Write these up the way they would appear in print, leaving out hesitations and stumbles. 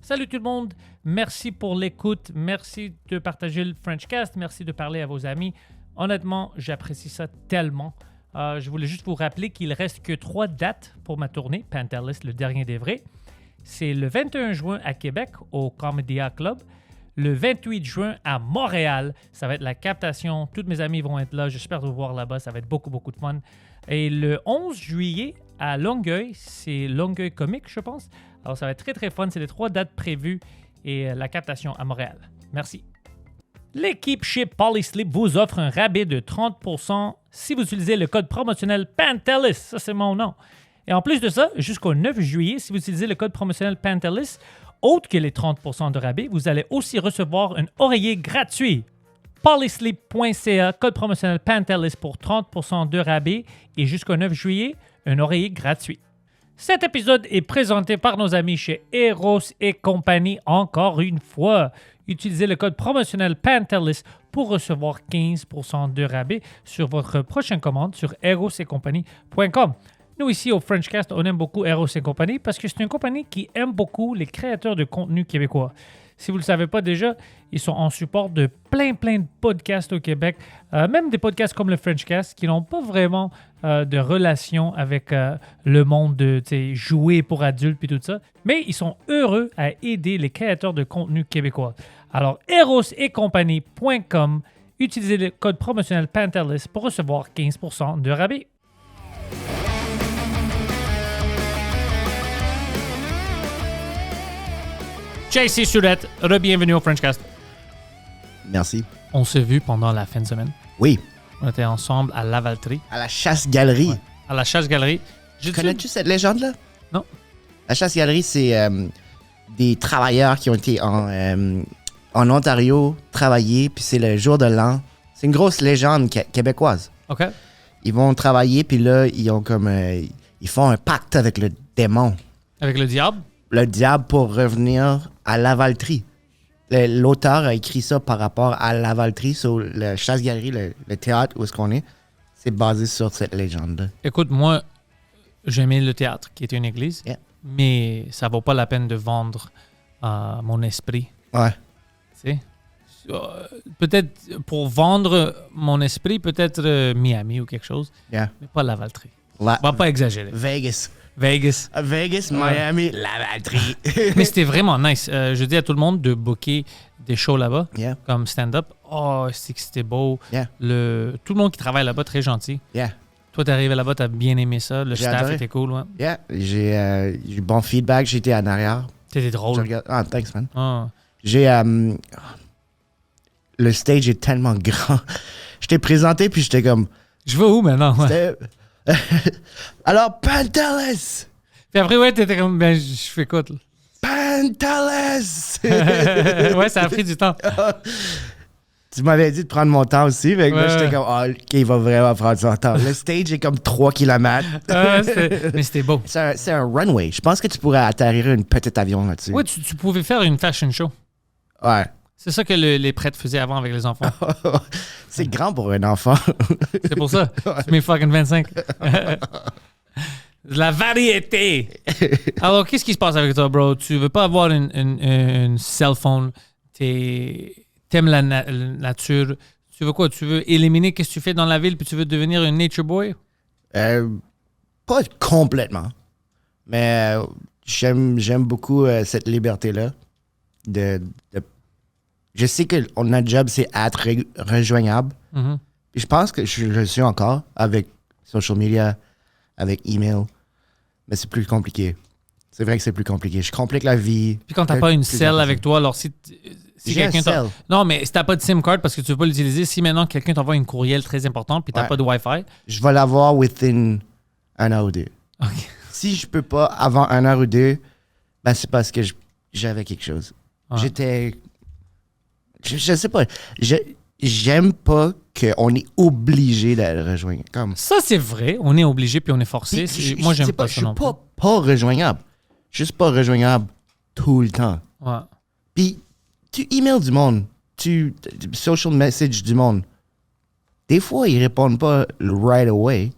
Salut tout le monde, merci pour l'écoute, merci de partager le Frenchcast, merci de parler à vos amis. Honnêtement, j'apprécie ça tellement. Je voulais juste vous rappeler qu'il ne reste que 3 dates pour ma tournée, Pantelis, le dernier des vrais. C'est le 21 juin à Québec, au Comédia Club. Le 28 juin à Montréal, ça va être la captation. Tous mes amis vont être là, j'espère vous voir là-bas, ça va être beaucoup, beaucoup de fun. Et le 11 juillet à Longueuil, c'est Longueuil Comique, je pense. Alors, ça va être très, très fun. C'est les 3 dates prévues et la captation à Montréal. Merci. L'équipe chez Polysleep vous offre un rabais de 30% si vous utilisez le code promotionnel PANTELIS. Ça, c'est mon nom. Et en plus de ça, jusqu'au 9 juillet, si vous utilisez le code promotionnel PANTELIS, autre que les 30% de rabais, vous allez aussi recevoir un oreiller gratuit. Polysleep.ca, code promotionnel PANTELIS pour 30% de rabais et jusqu'au 9 juillet, un oreiller gratuit. Cet épisode est présenté par nos amis chez Eros et compagnie encore une fois. Utilisez le code promotionnel PANTELIS pour recevoir 15% de rabais sur votre prochaine commande sur erosetcompagnie.com. Nous, ici, au Frenchcast, on aime beaucoup Eros et compagnie parce que c'est une compagnie qui aime beaucoup les créateurs de contenu québécois. Si vous ne le savez pas déjà, ils sont en support de plein de podcasts au Québec, même des podcasts comme le Frenchcast qui n'ont pas vraiment de relation avec le monde de jouer pour adultes et tout ça. Mais ils sont heureux à aider les créateurs de contenu québécois. Alors, erosetcompagnie.com, utilisez le code promotionnel PANTELIS pour recevoir 15% de rabais. JC Surette, re-bienvenue au Frenchcast. Merci. On s'est vu pendant la fin de semaine. Oui. On était ensemble à Lavaltrie. À la chasse-galerie. Ouais. À la chasse-galerie. Connais-tu cette légende-là? Non. La chasse-galerie, c'est des travailleurs qui ont été en Ontario travailler, puis c'est le jour de l'an. C'est une grosse légende québécoise. OK. Ils vont travailler, puis là, ils font un pacte avec le démon. Avec le diable? Le diable pour revenir à Lavaltrie. L'auteur a écrit ça par rapport à Lavaltrie, sur le chasse-galerie, le théâtre où est-ce qu'on est. C'est basé sur cette légende-là. Écoute, moi, j'aimais le théâtre, qui était une église, Yeah. mais ça vaut pas la peine de vendre mon esprit. Ouais. Tu sais? Peut-être pour vendre mon esprit, peut-être Miami ou quelque chose, Yeah. mais pas Lavaltrie. On va pas exagérer. Vegas. Vegas. Miami, Lavaltrie. Mais c'était vraiment nice. Je dis à tout le monde de booker des shows là-bas, Yeah. comme stand-up. Oh, c'est que c'était beau. Yeah. Tout le monde qui travaille là-bas, très gentil. Yeah. Toi, t'es arrivé là-bas, t'as bien aimé ça. Le J'ai staff adoré. était cool, ouais. Yeah. J'ai eu bon feedback. J'étais en arrière. T'étais drôle. Ah, thanks, man. Ah. J'ai... le stage est tellement grand. Je t'ai présenté, puis j'étais comme... Je vais où maintenant? Ouais. C'était- Alors, Pantelis! Puis après, ouais, t'étais comme, ben, je fais écoute. Pantelis! Ouais, ça a pris du temps. Tu m'avais dit de prendre mon temps aussi, fait que là, Ouais. j'étais comme, OK, il va vraiment prendre son temps. Le stage est comme 3 km. Mais c'était beau. C'est un runway. Je pense que tu pourrais atterrir un petit avion là-dessus. Ouais, tu pouvais faire une fashion show. Ouais. C'est ça que les prêtres faisaient avant avec les enfants. C'est grand pour un enfant. C'est pour ça. Tu mets fucking 25. La variété. Alors, qu'est-ce qui se passe avec toi, bro? Tu veux pas avoir une cell phone. T'aimes la nature. Tu veux quoi? Tu veux éliminer qu'est-ce que tu fais dans la ville puis tu veux devenir un nature boy? Pas complètement. Mais j'aime beaucoup cette liberté-là. Je sais que notre job, c'est être rejoignable. Mhm. Puis je pense que je le suis encore avec social media, avec email. Mais c'est plus compliqué. C'est vrai que c'est plus compliqué. Je complique la vie. Puis quand t'as pas une cell avec toi, alors si J'ai quelqu'un un cell. Non, mais si t'as pas de SIM card parce que tu veux pas l'utiliser, si maintenant quelqu'un t'envoie une courriel très importante puis t'as Ouais. pas de Wi-Fi. Je vais l'avoir within 1 heure ou 2. OK. Si je peux pas avant 1 heure ou 2, ben c'est parce que j'avais quelque chose. Ouais. J'étais... Je sais pas. J'aime pas qu'on est obligé de le rejoindre. Comme... Ça, c'est vrai. On est obligé puis on est forcé. Moi, j'aime pas ça non plus. Je suis pas rejoignable. Juste pas rejoignable tout le temps. Ouais. Puis, tu emails du monde, tu social message du monde. Des fois, ils répondent pas right away.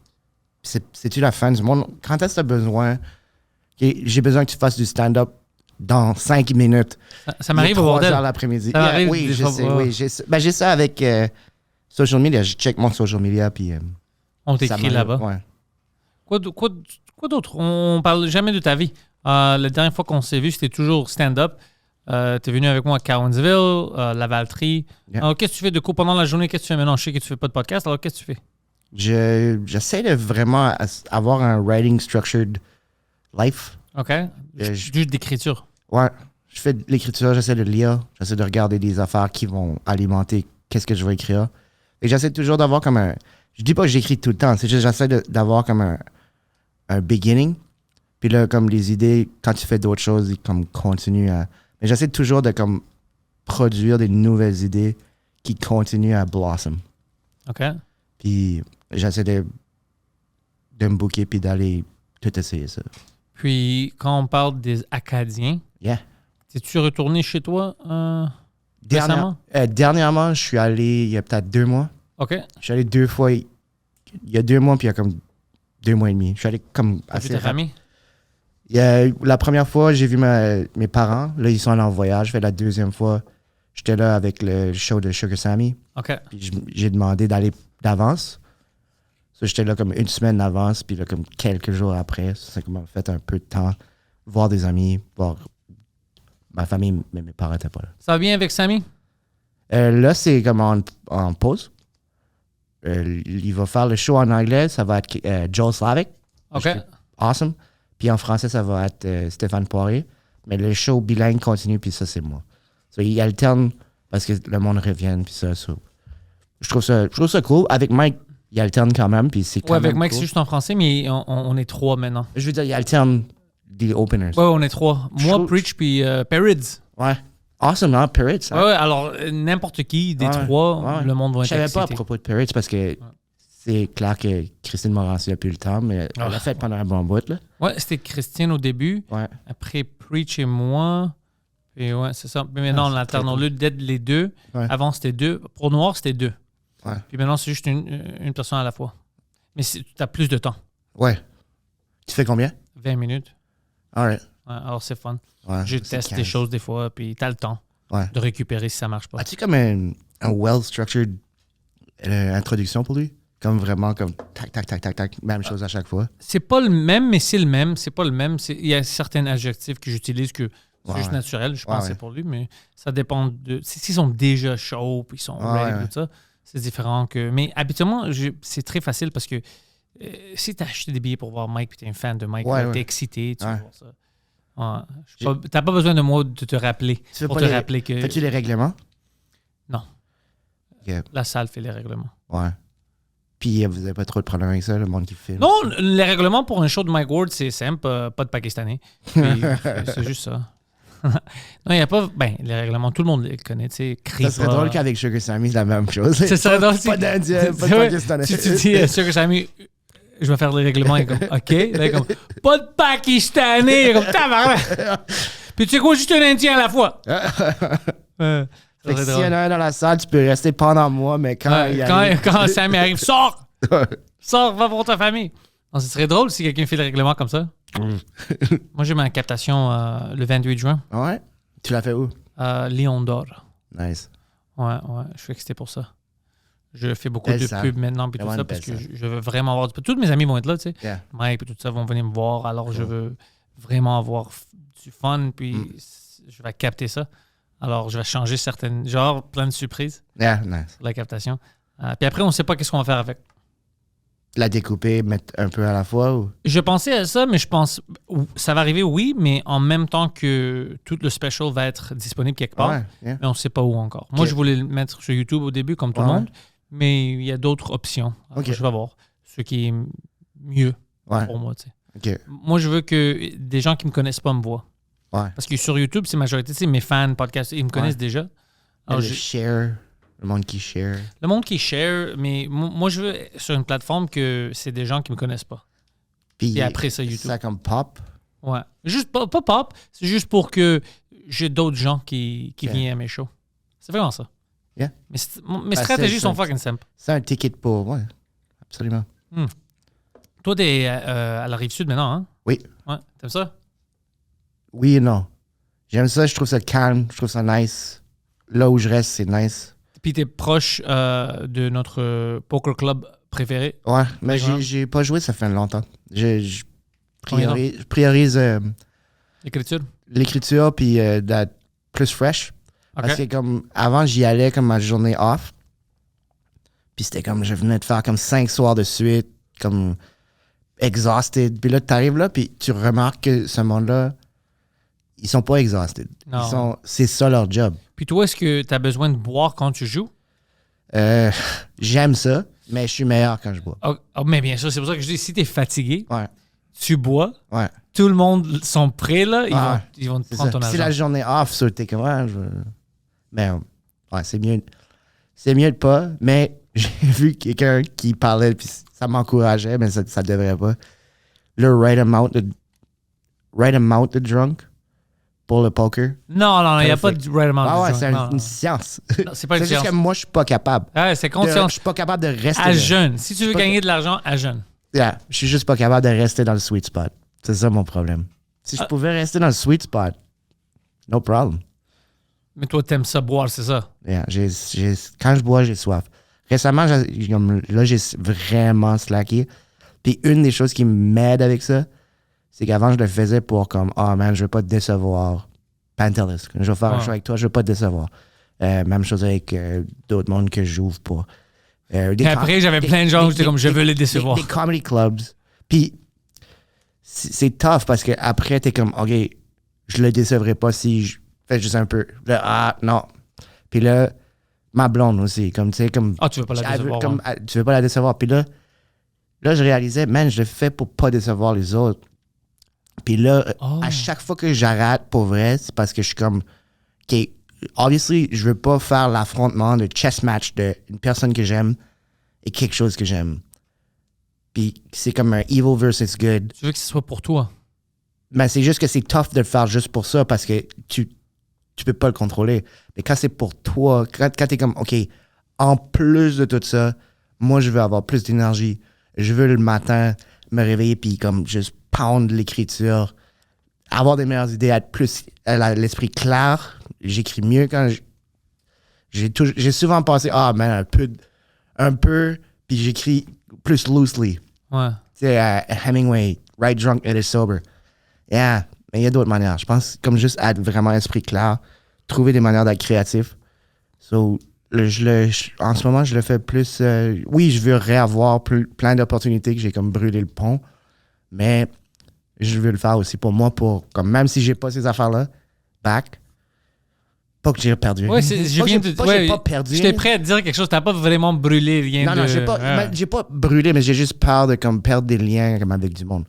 C'est-tu la fin du monde? Quand est-ce que tu as besoin? Okay, j'ai besoin que tu fasses du stand-up dans 5 minutes. Ça m'arrive au 3 bordel. heures l'après-midi. Ça m'arrive oui, des je fois, sais. ouais. Oui, j'ai ça avec social media. Je check mon social media, puis On ça t'écrit m'arrive. là-bas. Ouais. Quoi d'autre? On parle jamais de ta vie. La dernière fois qu'on s'est vu, c'était toujours stand-up. T'es venu avec moi à Cowansville, Lavaltrie. Yeah. Alors, qu'est-ce que tu fais de cours pendant la journée? Qu'est-ce que tu fais maintenant? Je sais que tu fais pas de podcast. Alors, qu'est-ce que tu fais? J'essaie de vraiment avoir un writing structured life. OK? Juste d'écriture. Ouais. Je fais de l'écriture, j'essaie de lire, j'essaie de regarder des affaires qui vont alimenter qu'est-ce que je vais écrire. Et j'essaie toujours d'avoir comme un... Je dis pas que j'écris tout le temps, c'est juste j'essaie d'avoir comme un beginning. Puis là, comme les idées, quand tu fais d'autres choses, ils comme continuent à... Mais j'essaie toujours de comme produire des nouvelles idées qui continuent à blossom. OK? Puis j'essaie de me booker puis d'aller tout essayer ça. Puis, quand on parle des Acadiens, Yeah. es-tu retourné chez toi récemment? Dernièrement, je suis allé il y a peut-être 2 mois. OK. Je suis allé 2 fois. Il y a 2 mois, puis il y a comme 2 mois et demi. Je suis allé comme T'as vu assez ta rapide. famille? La première fois, j'ai vu mes parents. Là, ils sont allés en voyage. La deuxième fois, j'étais là avec le show de Sugar Sammy. OK. Puis j'ai demandé d'aller d'avance. So, j'étais là comme 1 semaine d'avance. Puis là, comme quelques jours après, ça m'a fait un peu de temps. Voir des amis, voir ma famille, mais mes parents n'étaient pas là. Ça va bien avec Samy? Là, c'est comme en pause. Il va faire le show en anglais. Ça va être Joel Slavic. OK. Awesome. Puis en français, ça va être Stéphane Poirier. Mais le show bilingue continue, puis ça, c'est moi. So, il alterne parce que le monde revient, puis ça. So. Je trouve ça cool. Avec Mike, il alterne quand même, puis c'est quand Ouais, même avec Mike, cool. c'est juste en français, mais on est 3 maintenant. Je veux dire, il alterne des openers. Ouais, on est 3. Moi, trouve- Preach, puis Perids. Ouais. Awesome, hein? Perritz. Hein? Ouais, alors, n'importe qui des Ouais, 3, ouais. le monde va Je être savais pas à excité. propos de Perritz parce que c'est clair que Christine Morancy a plus le temps, mais elle l'a fait pendant un bon bout, là. Ouais, c'était Christine au début. Ouais. Après, Preach et moi. Et ouais, c'est ça. Mais maintenant, on c'est alterne très au lieu d'être les deux. Ouais. Avant, c'était 2. Pour Noir, c'était 2. Ouais. Puis maintenant, c'est juste une personne à la fois. Mais tu as plus de temps. Ouais. Tu fais combien? 20 minutes. All right. Ouais, alors, c'est fun. Ouais, Je c'est teste 15. des choses des fois, puis tu as le temps Ouais. de récupérer si ça marche pas. As-tu comme un well-structured introduction pour lui? Comme vraiment comme tac, tac, tac, tac, tac, même chose à chaque fois? C'est pas le même, mais c'est le même. C'est pas le même. Il y a certains adjectifs que j'utilise que c'est Ouais, juste ouais. naturel. Je Ouais, pense que c'est ouais. pour lui, mais ça dépend de. S'ils sont déjà chauds puis ils sont Ouais, ready, ouais. tout ça, c'est différent que. Mais habituellement, c'est très facile parce que si tu as acheté des billets pour voir Mike puis tu es un fan de Mike, Ouais, tu ouais. es excité, tu Ouais. vas voir ça. Ouais. T'as pas besoin de moi de te rappeler Tu fais pour pas te les- rappeler que Fais-tu les règlements? Non. Yeah. La salle fait les règlements. Ouais. Puis vous avez pas trop de problème avec ça, le monde qui filme? Non, les règlements pour un show de Mike Ward, c'est simple, pas de Pakistanais. Puis, c'est juste ça. Non, il n'y a pas. Ben, les règlements, tout le monde les connaît, tu sais. Ça serait drôle qu'avec Sugar Sammy, c'est la même chose. C'est ça, pas, drôle, pas d'Indien, pas de Ouais, Pakistanais. tu dis, sûr que Samy, je vais faire les règlements. Il est comme, OK. Là, il est comme, pas de Pakistanais. Il est comme, tabarnak. Puis tu sais quoi, juste un Indien à la fois. Ça Fait que serait s'il y drôle. en a un dans la salle, tu peux rester pendant moi, mais quand Ouais, il arrive... quand Samy arrive, sors! Sors, va pour ta famille. Non, ce serait drôle si quelqu'un fait le règlement comme ça. Moi, j'ai ma captation le 28 juin. Ouais? Tu l'as fait où? Lion d'or. Nice. Ouais, je suis excité pour ça. Je fais beaucoup Belle de salle. pubs maintenant puis tout Vraiment ça une parce que belle salle. je veux vraiment avoir tous mes amis vont être là, tu sais. Yeah. Mike et tout ça vont venir me voir. Alors, je veux vraiment avoir du fun puis je vais capter ça. Alors, je vais changer certaines... Genre, plein de surprises Yeah, nice. pour la captation. Puis après, on ne sait pas qu'est-ce qu'on va faire avec. La découper, mettre un peu à la fois ou... Je pensais à ça, mais je pense... Ça va arriver, oui, mais en même temps que tout le special va être disponible quelque part. Ouais, yeah. Mais on ne sait pas où encore. Moi, Ok. je voulais le mettre sur YouTube au début, comme tout le Ouais. monde, mais il y a d'autres options. Alors, Ok. je vais voir ce qui est mieux Ouais, pour moi. Tu sais. ok. Moi, je veux que des gens qui ne me connaissent pas me voient. Ouais. Parce que sur YouTube, c'est majorité, tu sais, mes fans, podcasts, ils me connaissent déjà. Alors, le share, le monde qui share. le monde qui share, mais moi, je veux sur une plateforme que c'est des gens qui ne me connaissent pas. Puis Et après ça, YouTube. ça comme pop. Ouais. Juste pas pop, c'est juste pour que j'ai d'autres gens qui Yeah. viennent à mes shows. C'est vraiment ça. Yeah. Mes stratégies sont fucking simples. C'est un ticket pour... Ouais, absolument. Toi, t'es à la Rive-Sud maintenant, hein? Oui. Ouais. T'aimes ça? Oui et non. J'aime ça, je trouve ça calme, je trouve ça nice. Là où je reste, c'est nice. Puis t'es proche de notre poker club préféré. Ouais, mais D'accord. j'ai pas joué, ça fait longtemps. Je Combien de temps? je priorise L'écriture. l'écriture puis d'être plus fresh. OK. Parce que comme avant, j'y allais comme ma journée off. Puis c'était comme, je venais de faire comme 5 soirs de suite, comme exhausted. Puis là, t'arrives là, puis tu remarques que ce monde-là, ils sont pas exhausted. Non. C'est ça leur job. Puis toi, est-ce que tu as besoin de boire quand tu joues? J'aime ça, mais je suis meilleur quand je bois. Mais bien sûr, c'est pour ça que je dis, si tu es fatigué, Ouais, tu bois, ouais. tout le monde sont prêts, là, Ouais. ils vont te C'est prendre ça. ton Puis c'est argent. la journée off, ça, t'es comme, ouais, mais ouais, c'est mieux. C'est mieux de pas, mais j'ai vu quelqu'un qui parlait, puis ça m'encourageait, mais ça devrait pas. Le right amount de drunk pour le poker. Non, il n'y a pas Perfect. de right amount. Ah ouais, de c'est drunk. Non, une science. non, c'est pas une C'est juste science. que moi, je suis pas capable. Ouais, c'est Je conscience. suis pas capable de rester. À jeune. Si tu veux pas gagner de l'argent, à jeune. Yeah, je suis juste pas capable de rester dans le sweet spot. C'est ça mon problème. Si je pouvais rester dans le sweet spot, no problem. Mais toi, t'aimes ça boire, c'est ça? Yeah, quand je bois, j'ai soif. Récemment, j'ai vraiment slacké. Puis une des choses qui m'aide avec ça, c'est qu'avant, je le faisais pour comme, oh man, je veux pas te décevoir. Pantelis, quand je vais faire un show avec toi, je veux pas te décevoir. Même chose avec d'autres mondes que j'ouvre pas. Et après, j'avais plein de gens où j'étais comme, je veux les décevoir. Des comedy clubs. Puis c'est tough parce que après, t'es comme, OK, je le décevrai pas si je fais juste un peu. Là, non. Puis là, ma blonde aussi, comme tu sais, comme. Ah, tu veux pas la décevoir. Comme, tu veux pas la décevoir. Puis là, je réalisais, man, je le fais pour pas décevoir les autres. Puis là, à chaque fois que j'arrête pour vrai, c'est parce que je suis comme, OK, obviously, je veux pas faire l'affrontement de chess match d'une personne que j'aime et quelque chose que j'aime. Puis c'est comme un evil versus good. Tu veux que ce soit pour toi. Mais c'est juste que c'est tough de le faire juste pour ça parce que tu peux pas le contrôler. Mais quand c'est pour toi, quand t'es comme, OK, en plus de tout ça, moi, je veux avoir plus d'énergie. Je veux le matin me réveiller puis comme juste pound l'écriture, avoir des meilleures idées, être plus l'esprit clair. J'écris mieux quand j'ai souvent pensé, man, un peu, puis j'écris plus loosely. Ouais. Tu sais, Hemingway, Write Drunk, Edit Sober. Yeah, mais il y a d'autres manières. Je pense comme juste être vraiment esprit clair, trouver des manières d'être créatif. So, en ce moment, je le fais plus. Oui, je veux réavoir plein d'opportunités que j'ai comme brûlé le pont, mais je veux le faire aussi pour moi, comme même si j'ai pas ces affaires-là, back. Pas que j'ai perdu. Ouais, j'ai pas perdu. J'étais prêt à te dire quelque chose. T'as pas vraiment brûlé rien de... Non, j'ai pas brûlé, mais j'ai juste peur de comme perdre des liens comme avec du monde.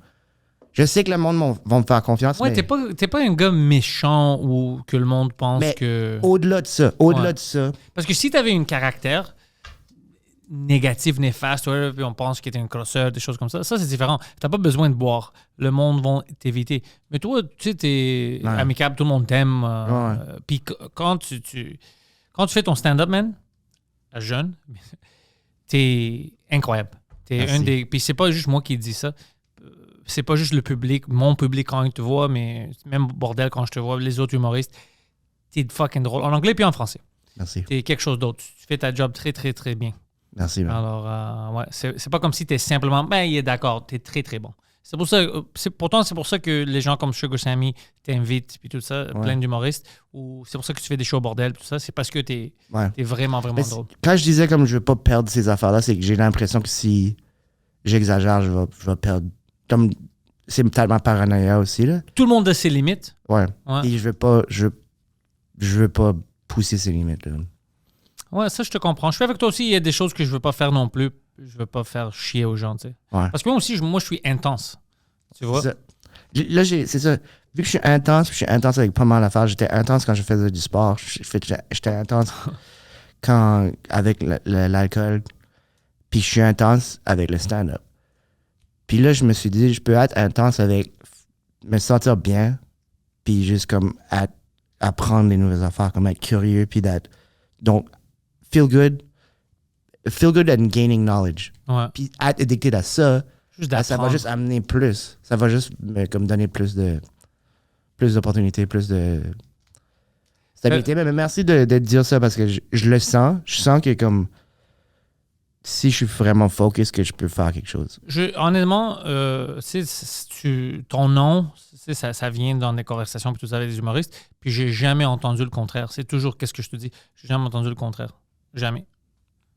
Je sais que le monde va me faire confiance. Ouais, mais t'es pas un gars méchant ou que le monde pense mais que... Au-delà de ça, de ça. Parce que si t'avais un caractère négatif, néfaste, ouais, puis on pense que t'es un crosseur, des choses comme ça c'est différent. T'as pas besoin de boire. Le monde va t'éviter. Mais toi, tu sais, t'es amicable, tout le monde t'aime. Puis quand tu fais ton stand-up, man, à jeune, t'es incroyable. Puis c'est pas juste moi qui dis ça. C'est pas juste le public, mon public quand il te voit, mais même bordel quand je te vois, les autres humoristes. T'es fucking drôle. En anglais puis en français. Merci. T'es quelque chose d'autre. Tu fais ta job très, très, très bien. Merci, man. Alors, ouais, c'est pas comme si t'es simplement, il est d'accord, t'es très, très bon. C'est pour ça, pourtant, c'est pour ça que les gens comme Sugar Sammy t'invitent, puis tout ça, plein d'humoristes, ou c'est pour ça que tu fais des shows bordel, tout ça, c'est parce que t'es vraiment, vraiment drôle. Quand je disais comme je veux pas perdre ces affaires-là, c'est que j'ai l'impression que si j'exagère, je vais perdre. Comme c'est tellement paranoïa aussi, là. Tout le monde a ses limites. Ouais. Et je veux pas pousser ces limites, là. Ouais, ça, je te comprends. Je suis avec toi aussi, il y a des choses que je veux pas faire non plus. Je veux pas faire chier aux gens, tu sais. Ouais. Parce que moi aussi, je suis intense. Tu vois? Là, c'est ça. Vu que je suis intense avec pas mal d'affaires. J'étais intense quand je faisais du sport. J'étais intense avec l'alcool. Puis je suis intense avec le stand-up. Puis là, je me suis dit, je peux être intense avec me sentir bien. Puis juste comme apprendre des nouvelles affaires, comme être curieux. Puis d'être... Donc, feel good and gaining knowledge. Ouais. Puis être addicted à ça, ça va juste amener plus. Ça va juste comme donner plus d'opportunités, plus de stabilité. Mais merci de dire ça parce que je le sens. Je sens que comme si je suis vraiment focus, que je peux faire quelque chose. Honnêtement, ton nom, ça vient dans des conversations puis tout ça avec des humoristes, puis j'ai jamais entendu le contraire. C'est toujours qu'est-ce que je te dis. J'ai jamais entendu le contraire. Jamais.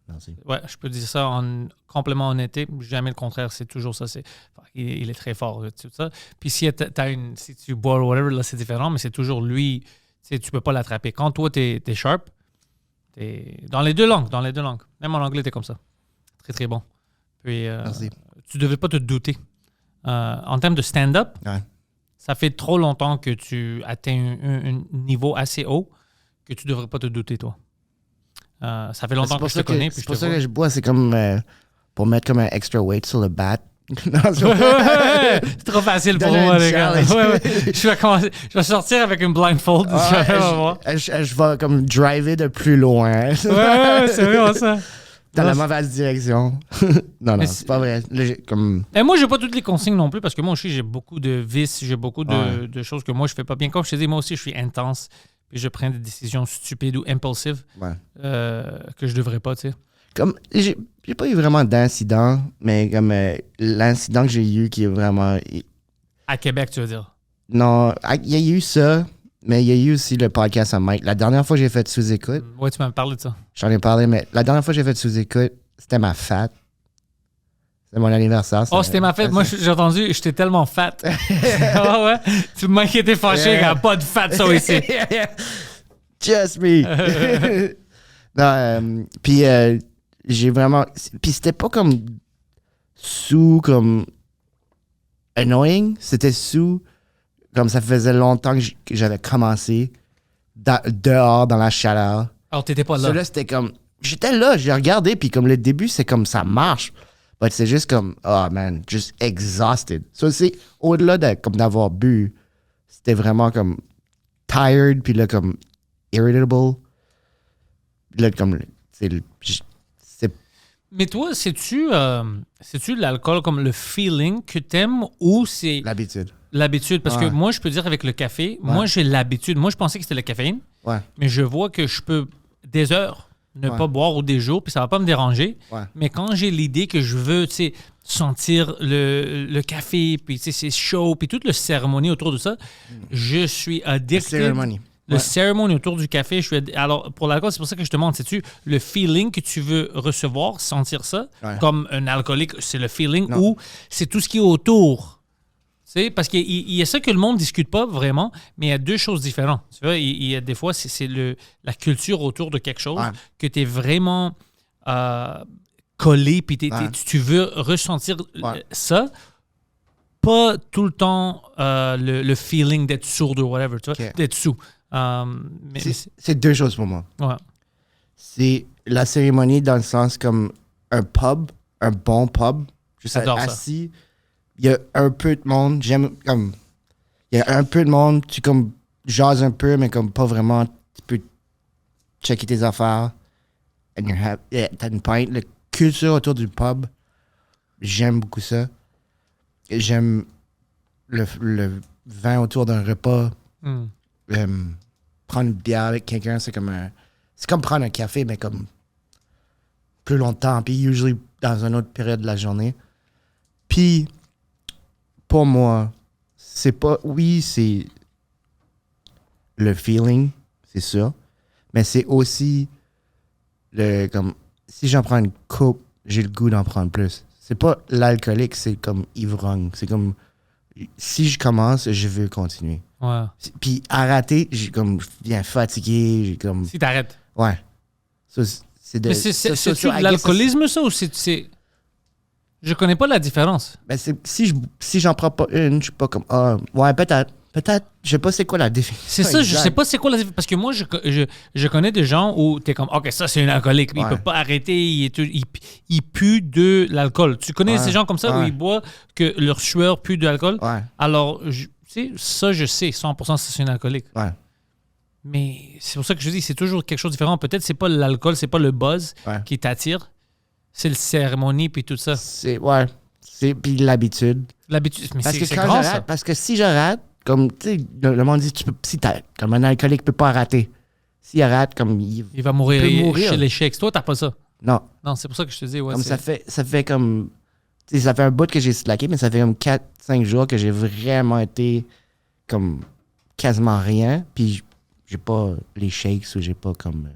Merci. Ouais, je peux dire ça en complètement honnêteté. Jamais le contraire. C'est toujours ça. Il est très fort. Tout ça. Puis si tu bois ou whatever, là, c'est différent, mais c'est toujours lui. Tu peux pas l'attraper. Quand toi, t'es sharp, t'es dans les deux langues. Même en anglais, t'es comme ça. Très, très bon. Puis, Merci. tu devais pas te douter. En termes de stand-up, ça fait trop longtemps que tu atteins un niveau assez haut que tu devrais pas te douter, toi. Ça fait longtemps que je te connais. C'est pour ça que je bois, c'est comme pour mettre comme un extra weight sur le bat. C'est trop facile pour moi, les gars. Je vais sortir avec une blindfold. Je vais comme driver de plus loin. C'est vraiment ça. Dans la mauvaise direction. non, c'est pas vrai. Et moi, j'ai pas toutes les consignes non plus parce que moi aussi, j'ai beaucoup de vices, j'ai beaucoup de choses que moi, je fais pas bien. Comme je te dis, moi aussi, je suis intense. Puis je prends des décisions stupides ou impulsives que je devrais pas, tu sais. Comme, j'ai pas eu vraiment d'incident, mais comme l'incident que j'ai eu qui est vraiment... À Québec, tu veux dire? Non, il y a eu ça, mais il y a eu aussi le podcast à Mike. La dernière fois que j'ai fait sous-écoute... Oui, tu m'as parlé de ça. J'en ai parlé, mais la dernière fois que j'ai fait sous-écoute, c'était ma fête. C'était mon anniversaire. C'était ma fête. Moi, j'ai entendu, j'étais tellement fat. Ouais. Tu m'inquiétais fâché, il n'y a pas de fat, ça ici. Just me. Non, puis j'ai vraiment... Puis c'était pas comme sous, comme annoying. C'était sous, comme ça faisait longtemps que j'avais commencé dehors dans la chaleur. Alors, t'étais pas là. Ça, là, c'était comme... J'étais là, j'ai regardé, puis comme le début, c'est comme ça marche. Mais c'est juste comme, oh man, just exhausted. So, c'est au-delà d'avoir bu, c'était vraiment comme tired, puis là, comme irritable. Là, comme, c'est... Mais toi, c'est-tu l'alcool comme le feeling que t'aimes ou c'est... L'habitude. L'habitude, parce que moi, je peux dire avec le café, moi, j'ai l'habitude. Moi, je pensais que c'était la caféine, mais je vois que je peux des heures ne pas boire ou des jours, puis ça va pas me déranger. Mais quand j'ai l'idée que je veux, tu sais, sentir le café, puis tu sais, c'est chaud, puis toute la cérémonie autour de ça, je suis addicted. Le cérémonie autour du café, alors, pour l'alcool, c'est pour ça que je te demande, sais-tu, le feeling que tu veux recevoir, sentir ça, comme un alcoolique, c'est le feeling, ou c'est tout ce qui est autour. Tu sais, parce qu'il y a ça que le monde ne discute pas vraiment, mais il y a deux choses différentes. Tu vois, il y a des fois, c'est la culture autour de quelque chose que tu es vraiment collé, puis tu veux ressentir ça. Pas tout le temps le feeling d'être sourd ou whatever, tu vois, d'être sous. C'est deux choses pour moi. C'est la cérémonie dans le sens comme un pub, un bon pub, juste assis. Il y a un peu de monde, j'aime comme... Il y a un peu de monde, tu comme jases un peu, mais comme pas vraiment, tu peux checker tes affaires. T'as une pinte. La culture autour du pub, j'aime beaucoup ça. J'aime le vin autour d'un repas. Prendre une bière avec quelqu'un, c'est comme prendre un café, mais comme plus longtemps, puis usually dans une autre période de la journée. Puis, pour moi, c'est pas... Oui, c'est le feeling, c'est ça, mais c'est aussi comme si j'en prends une coupe, j'ai le goût d'en prendre plus. C'est pas l'alcoolique, c'est comme ivrogne. C'est comme... Si je commence, je veux continuer. Puis arrêter, je viens fatigué. J'ai comme... Si t'arrêtes. C'est de... Mais c'est-tu de l'alcoolisme, ça, ou c'est... Je connais pas la différence. Ben si j'en prends pas une, je suis pas comme... Peut-être, je sais pas c'est quoi la définition. C'est ça, je sais pas c'est quoi la définition. Parce que moi, je connais des gens où t'es comme, OK, ça, c'est un alcoolique. Il peut pas arrêter, il pue de l'alcool. Tu connais ces gens comme ça où ils boivent que leur sueur pue de l'alcool? Alors, tu sais, ça, je sais, 100% ça, c'est un alcoolique. Mais c'est pour ça que je dis, c'est toujours quelque chose de différent. Peut-être c'est pas l'alcool, c'est pas le buzz qui t'attire. C'est le cérémonie puis tout ça. Puis l'habitude. L'habitude, mais c'est quand grand, ça. Parce que si j'arrête, comme, tu sais, le monde dit, comme un alcoolique peut pas arrêter. s'il rate, comme il va mourir, peut mourir chez les Shakes. Toi, t'as pas ça. Non. Non, c'est pour ça que je te dis. Ouais, Comme ça fait comme... Tu sais, ça fait un bout que j'ai slacké, mais ça fait comme 4-5 jours que j'ai vraiment été comme quasiment rien. Puis j'ai pas les shakes ou j'ai pas comme...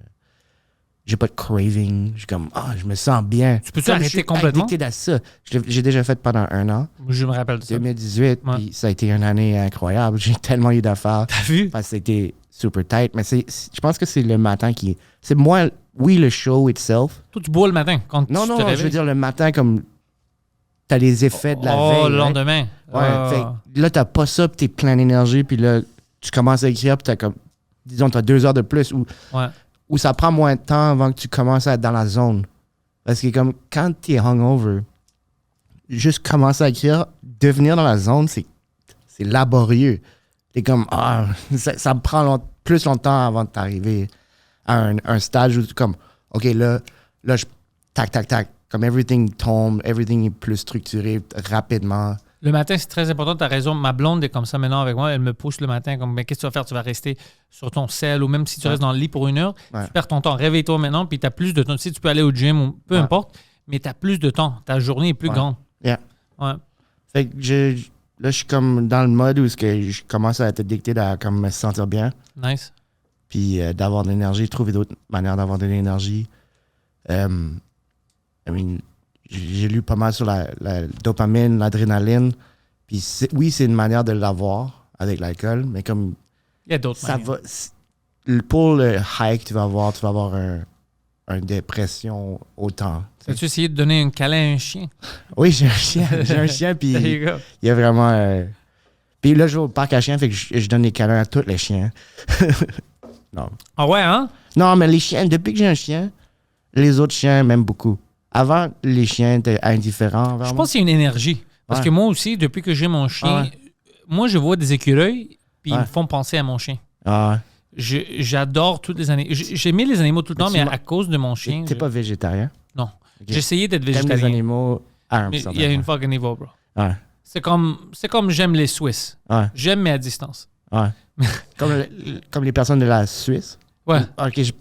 j'ai pas de craving. J'ai comme, je me sens bien. Tu peux-tu arrêter complètement? Addicté à ça. J'ai déjà fait pendant 1 an. Je me rappelle de ça. 2018, puis ça a été une année incroyable. J'ai tellement eu d'affaires. T'as vu? Parce que c'était super tight. Mais je pense que c'est le matin qui... C'est moins... Oui, le show itself. Toi, tu bois le matin quand tu te réveilles? Non, je veux dire le matin comme... T'as les effets de la veille. Le lendemain. Ouais, fait, là, t'as pas ça, puis t'es plein d'énergie, puis là, tu commences à écrire, puis t'as comme... Disons, t'as 2 heures de plus, où ça prend moins de temps avant que tu commences à être dans la zone. Parce que comme quand t'es hungover, juste commencer à écrire, devenir dans la zone, c'est laborieux. T'es comme, ça me prend plus longtemps avant de t'arriver à un stage où tu comme, OK, là, tac, comme everything tombe, everything est plus structuré rapidement. Le matin, c'est très important, tu as raison. Ma blonde est comme ça maintenant avec moi. Elle me pousse le matin comme, mais qu'est-ce que tu vas faire? Tu vas rester sur ton sel ou même si tu restes dans le lit pour 1 heure, tu perds ton temps. Réveille-toi maintenant, puis tu as plus de temps. Tu sais, tu peux aller au gym ou peu importe, mais tu as plus de temps. Ta journée est plus grande. Yeah. Ouais. Fait que là, je suis comme dans le mode où je commence à être addicté à comme me sentir bien. Nice. Puis d'avoir de l'énergie, trouver d'autres manières d'avoir de l'énergie. J'ai lu pas mal sur la dopamine, l'adrénaline. Puis c'est une manière de l'avoir avec l'alcool, mais comme il y a d'autres manières. Pour le high que tu vas avoir une dépression autant. As-tu essayé de donner un câlin à un chien? Oui, j'ai un chien, puis il y a vraiment... Puis là, je vais au parc à chiens, fait que je donne des câlins à tous les chiens. Non. Ah ouais, hein? Non, mais les chiens, depuis que j'ai un chien, les autres chiens m'aiment beaucoup. Avant, les chiens étaient indifférents. Je pense qu'il y a une énergie. Parce que moi aussi, depuis que j'ai mon chien, moi, je vois des écureuils, puis ils me font penser à mon chien. Ah. J'adore tous les animaux. J'aimais les animaux tout le temps, mais à cause de mon chien... T'es pas végétarien? Non. Okay. J'ai essayé d'être végétarien. T'aimes les animaux à mais il y a une fucking niveau, bro. Ouais. C'est comme j'aime les Suisses. Ouais. J'aime, mais à distance. Ouais. comme les personnes de la Suisse? Ouais. OK, je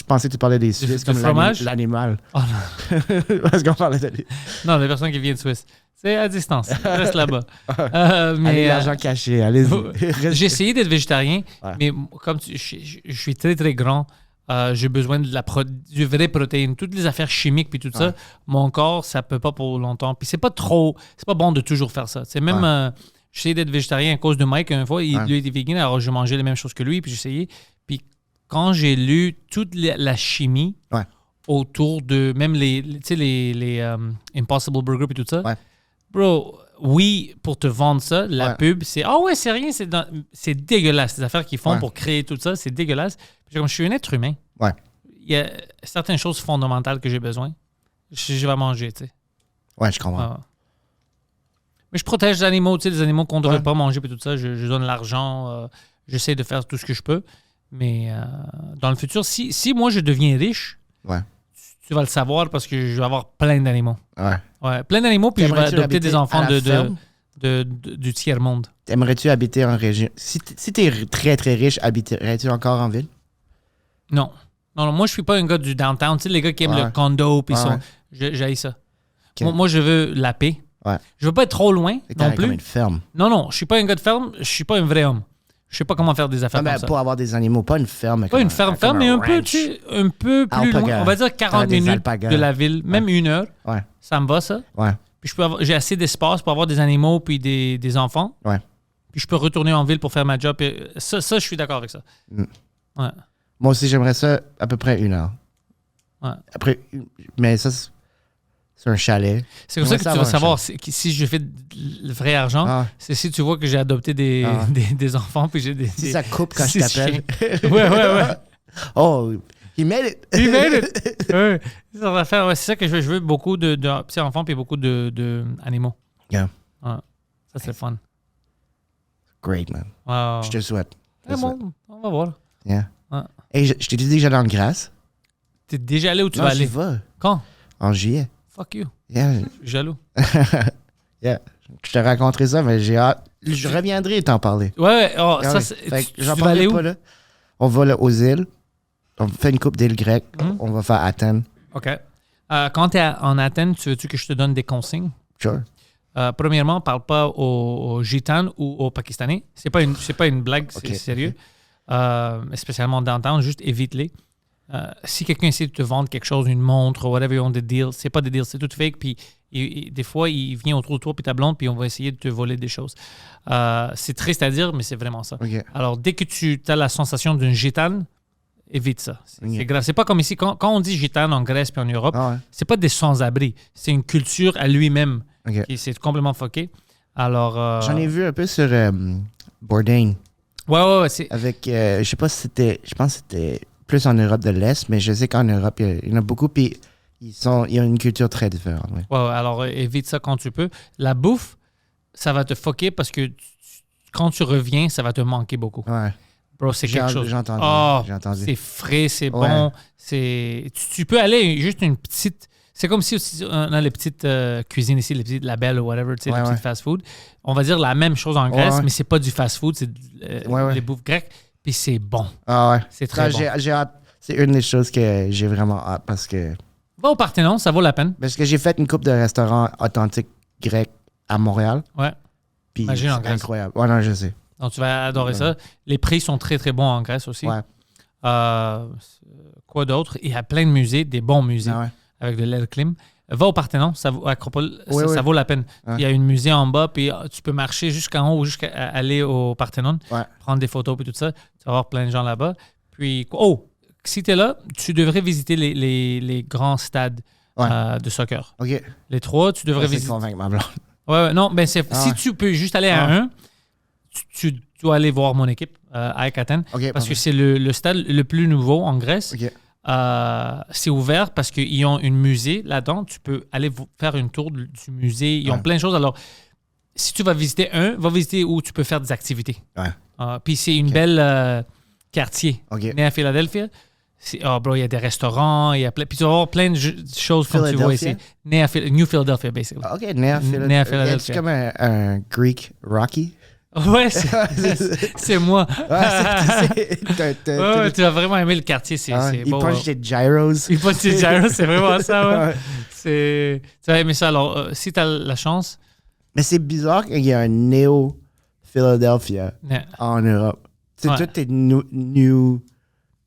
pensais que tu parlais des Suisses comme l'animal. Oh non. Parce qu'on parlait de... Non, les personnes qui viennent de Suisse. C'est à distance. Reste là-bas. Allez, l'argent caché. Allez-y. J'ai essayé d'être végétarien, mais comme je suis très, très grand, j'ai besoin du vrai protéine. Toutes les affaires chimiques puis tout ça, mon corps, ça peut pas pour longtemps. Puis c'est pas bon de toujours faire ça. C'est même... j'ai essayé d'être végétarien à cause de Mike. Une fois, lui était vegan, alors je mangeais les mêmes choses que lui, puis j'ai essayé. Puis quand j'ai lu toute la chimie autour de même les Impossible Burger et tout ça, bro, oui, pour te vendre ça, la pub, c'est c'est rien, c'est dégueulasse. Les affaires qu'ils font pour créer tout ça, c'est dégueulasse. Puis, comme je suis un être humain, il y a certaines choses fondamentales que j'ai besoin. Je vais manger, tu sais. Ouais, je comprends. Mais je protège les animaux, tu sais, les animaux qu'on ne devrait pas manger et tout ça. Je donne l'argent, j'essaie de faire tout ce que je peux. Mais dans le futur, si moi je deviens riche, tu vas le savoir parce que je vais avoir plein d'animaux. Ouais, plein d'animaux, puis je vais adopter des enfants du tiers-monde. Aimerais-tu habiter en région? Si tu es très, très riche, habiterais-tu encore en ville? Non. Non, moi, je suis pas un gars du downtown. Tu sais, les gars qui aiment le condo, puis j'haïs ça. Okay. Moi, je veux la paix. Je veux pas être trop loin non plus. Comme une ferme. Non, je suis pas un gars de ferme. Je suis pas un vrai homme. Je sais pas comment faire des affaires comme ça. Pour avoir des animaux, pas une ferme. Pas une ferme, mais un peu plus loin. On va dire 40 minutes de la ville, même 1 heure. Ouais. Ça me va, ça. Ouais. Puis j'ai assez d'espace pour avoir des animaux puis des enfants. Ouais. Puis je peux retourner en ville pour faire ma job. Ça, je suis d'accord avec ça. Ouais. Moi aussi, j'aimerais ça à peu près 1 heure. Ouais. Après, mais ça, c'est un chalet. C'est comme ça que tu vas savoir si je fais le vrai argent. C'est si tu vois que j'ai adopté des enfants. Puis j'ai si ça coupe quand je t'appelle. Ouais. Oh, he made it. He made it. Ouais. C'est ça que je veux. Je veux beaucoup de petits enfants puis beaucoup d'animaux. Yeah. Ouais. Ça, c'est fun. Great, man. Wow. Je te souhaite. Bon, on va voir. Yeah. Ouais. Hey, je t'ai dit que j'allais en Grèce. T'es déjà allé où tu vas aller? J'y vais. Quand? En juillet. Fuck you. Yeah. Je suis jaloux. Yeah. Je te raconterai ça, mais j'ai hâte. Je reviendrai t'en parler. Ouais. Oh, ça, tu vas aller où? Pas là. On va là, aux îles. On fait une coupe d'îles grecques. On va faire Athènes. OK. Quand tu es en Athènes, veux-tu que je te donne des consignes? Sure. Premièrement, parle pas aux Gitanes ou aux Pakistanais. C'est pas une blague, c'est sérieux. Spécialement downtown, juste évite-les. Si quelqu'un essaie de te vendre quelque chose, une montre, whatever, ils ont des deals, c'est pas des deals, c'est tout fake. Puis des fois, il vient autour de toi puis ta blonde, puis on va essayer de te voler des choses. C'est triste à dire, mais c'est vraiment ça. Okay. Alors, dès que tu as la sensation d'une gitane, évite ça. C'est grave. C'est pas comme ici. Quand on dit gitane en Grèce puis en Europe, c'est pas des sans-abri. C'est une culture à lui-même. Qui c'est complètement fucké. Alors. J'en ai vu un peu sur Bourdain. Ouais. Avec, je sais pas si c'était. Je pense que c'était plus en Europe de l'Est, mais je sais qu'en Europe, il y en a beaucoup, puis ils ont une culture très différente. Ouais, alors évite ça quand tu peux. La bouffe, ça va te fucker parce que quand tu reviens, ça va te manquer beaucoup. Ouais. Bro, c'est quelque chose. J'ai entendu. C'est frais, c'est bon. Tu peux aller juste une petite. C'est comme si on a les petites cuisines ici, les petites labels ou whatever, les petites fast-food. On va dire la même chose en Grèce, mais c'est pas du fast-food, c'est les bouffes grecques. Puis c'est bon. Ah ouais. C'est très bon. J'ai hâte. C'est une des choses que j'ai vraiment hâte parce que... Va au Parthénon, ça vaut la peine. Parce que j'ai fait une couple de restaurants authentiques grecs à Montréal. Ouais. Puis imagine en c'est Grèce. Incroyable. Ouais, non, je sais. Donc tu vas adorer ça. Les prix sont très, très bons en Grèce aussi. Ouais. Quoi d'autre? Il y a plein de musées, des bons musées avec de l'air clim. Va au Parthénon, ça vaut, Acropole, ça vaut la peine. Il y a une musée en bas, puis tu peux marcher jusqu'en haut, jusqu'à aller au Parthénon, prendre des photos, puis tout ça. Tu vas voir plein de gens là-bas. Puis, si tu es là, tu devrais visiter les grands stades de soccer. OK. Les 3, tu devrais visiter. Convaincre ma blonde. Ouais, non, ben si tu peux juste aller à un, tu dois aller voir mon équipe à Athènes, parce que c'est le stade le plus nouveau en Grèce. OK. C'est ouvert parce qu'ils ont une musée là-dedans. Tu peux aller faire une tour du musée. Ils ont plein de choses. Alors, si tu vas visiter va visiter où tu peux faire des activités. Puis c'est une belle quartier. Né à Philadelphia. Bro, il y a des restaurants. Puis tu vas avoir plein de choses comme tu vois ici. New Philadelphia, basically. OK, né à Philadelphia. C'est comme un Greek Rocky. Ouais, c'est moi. Tu vas vraiment aimer le quartier. C'est il beau. punch des gyros. Il punch des gyros, c'est vraiment ça. Tu vas aimer ça. Alors, si tu as la chance. Mais c'est bizarre qu'il y ait un Néo-Philadelphia en Europe. Tout est new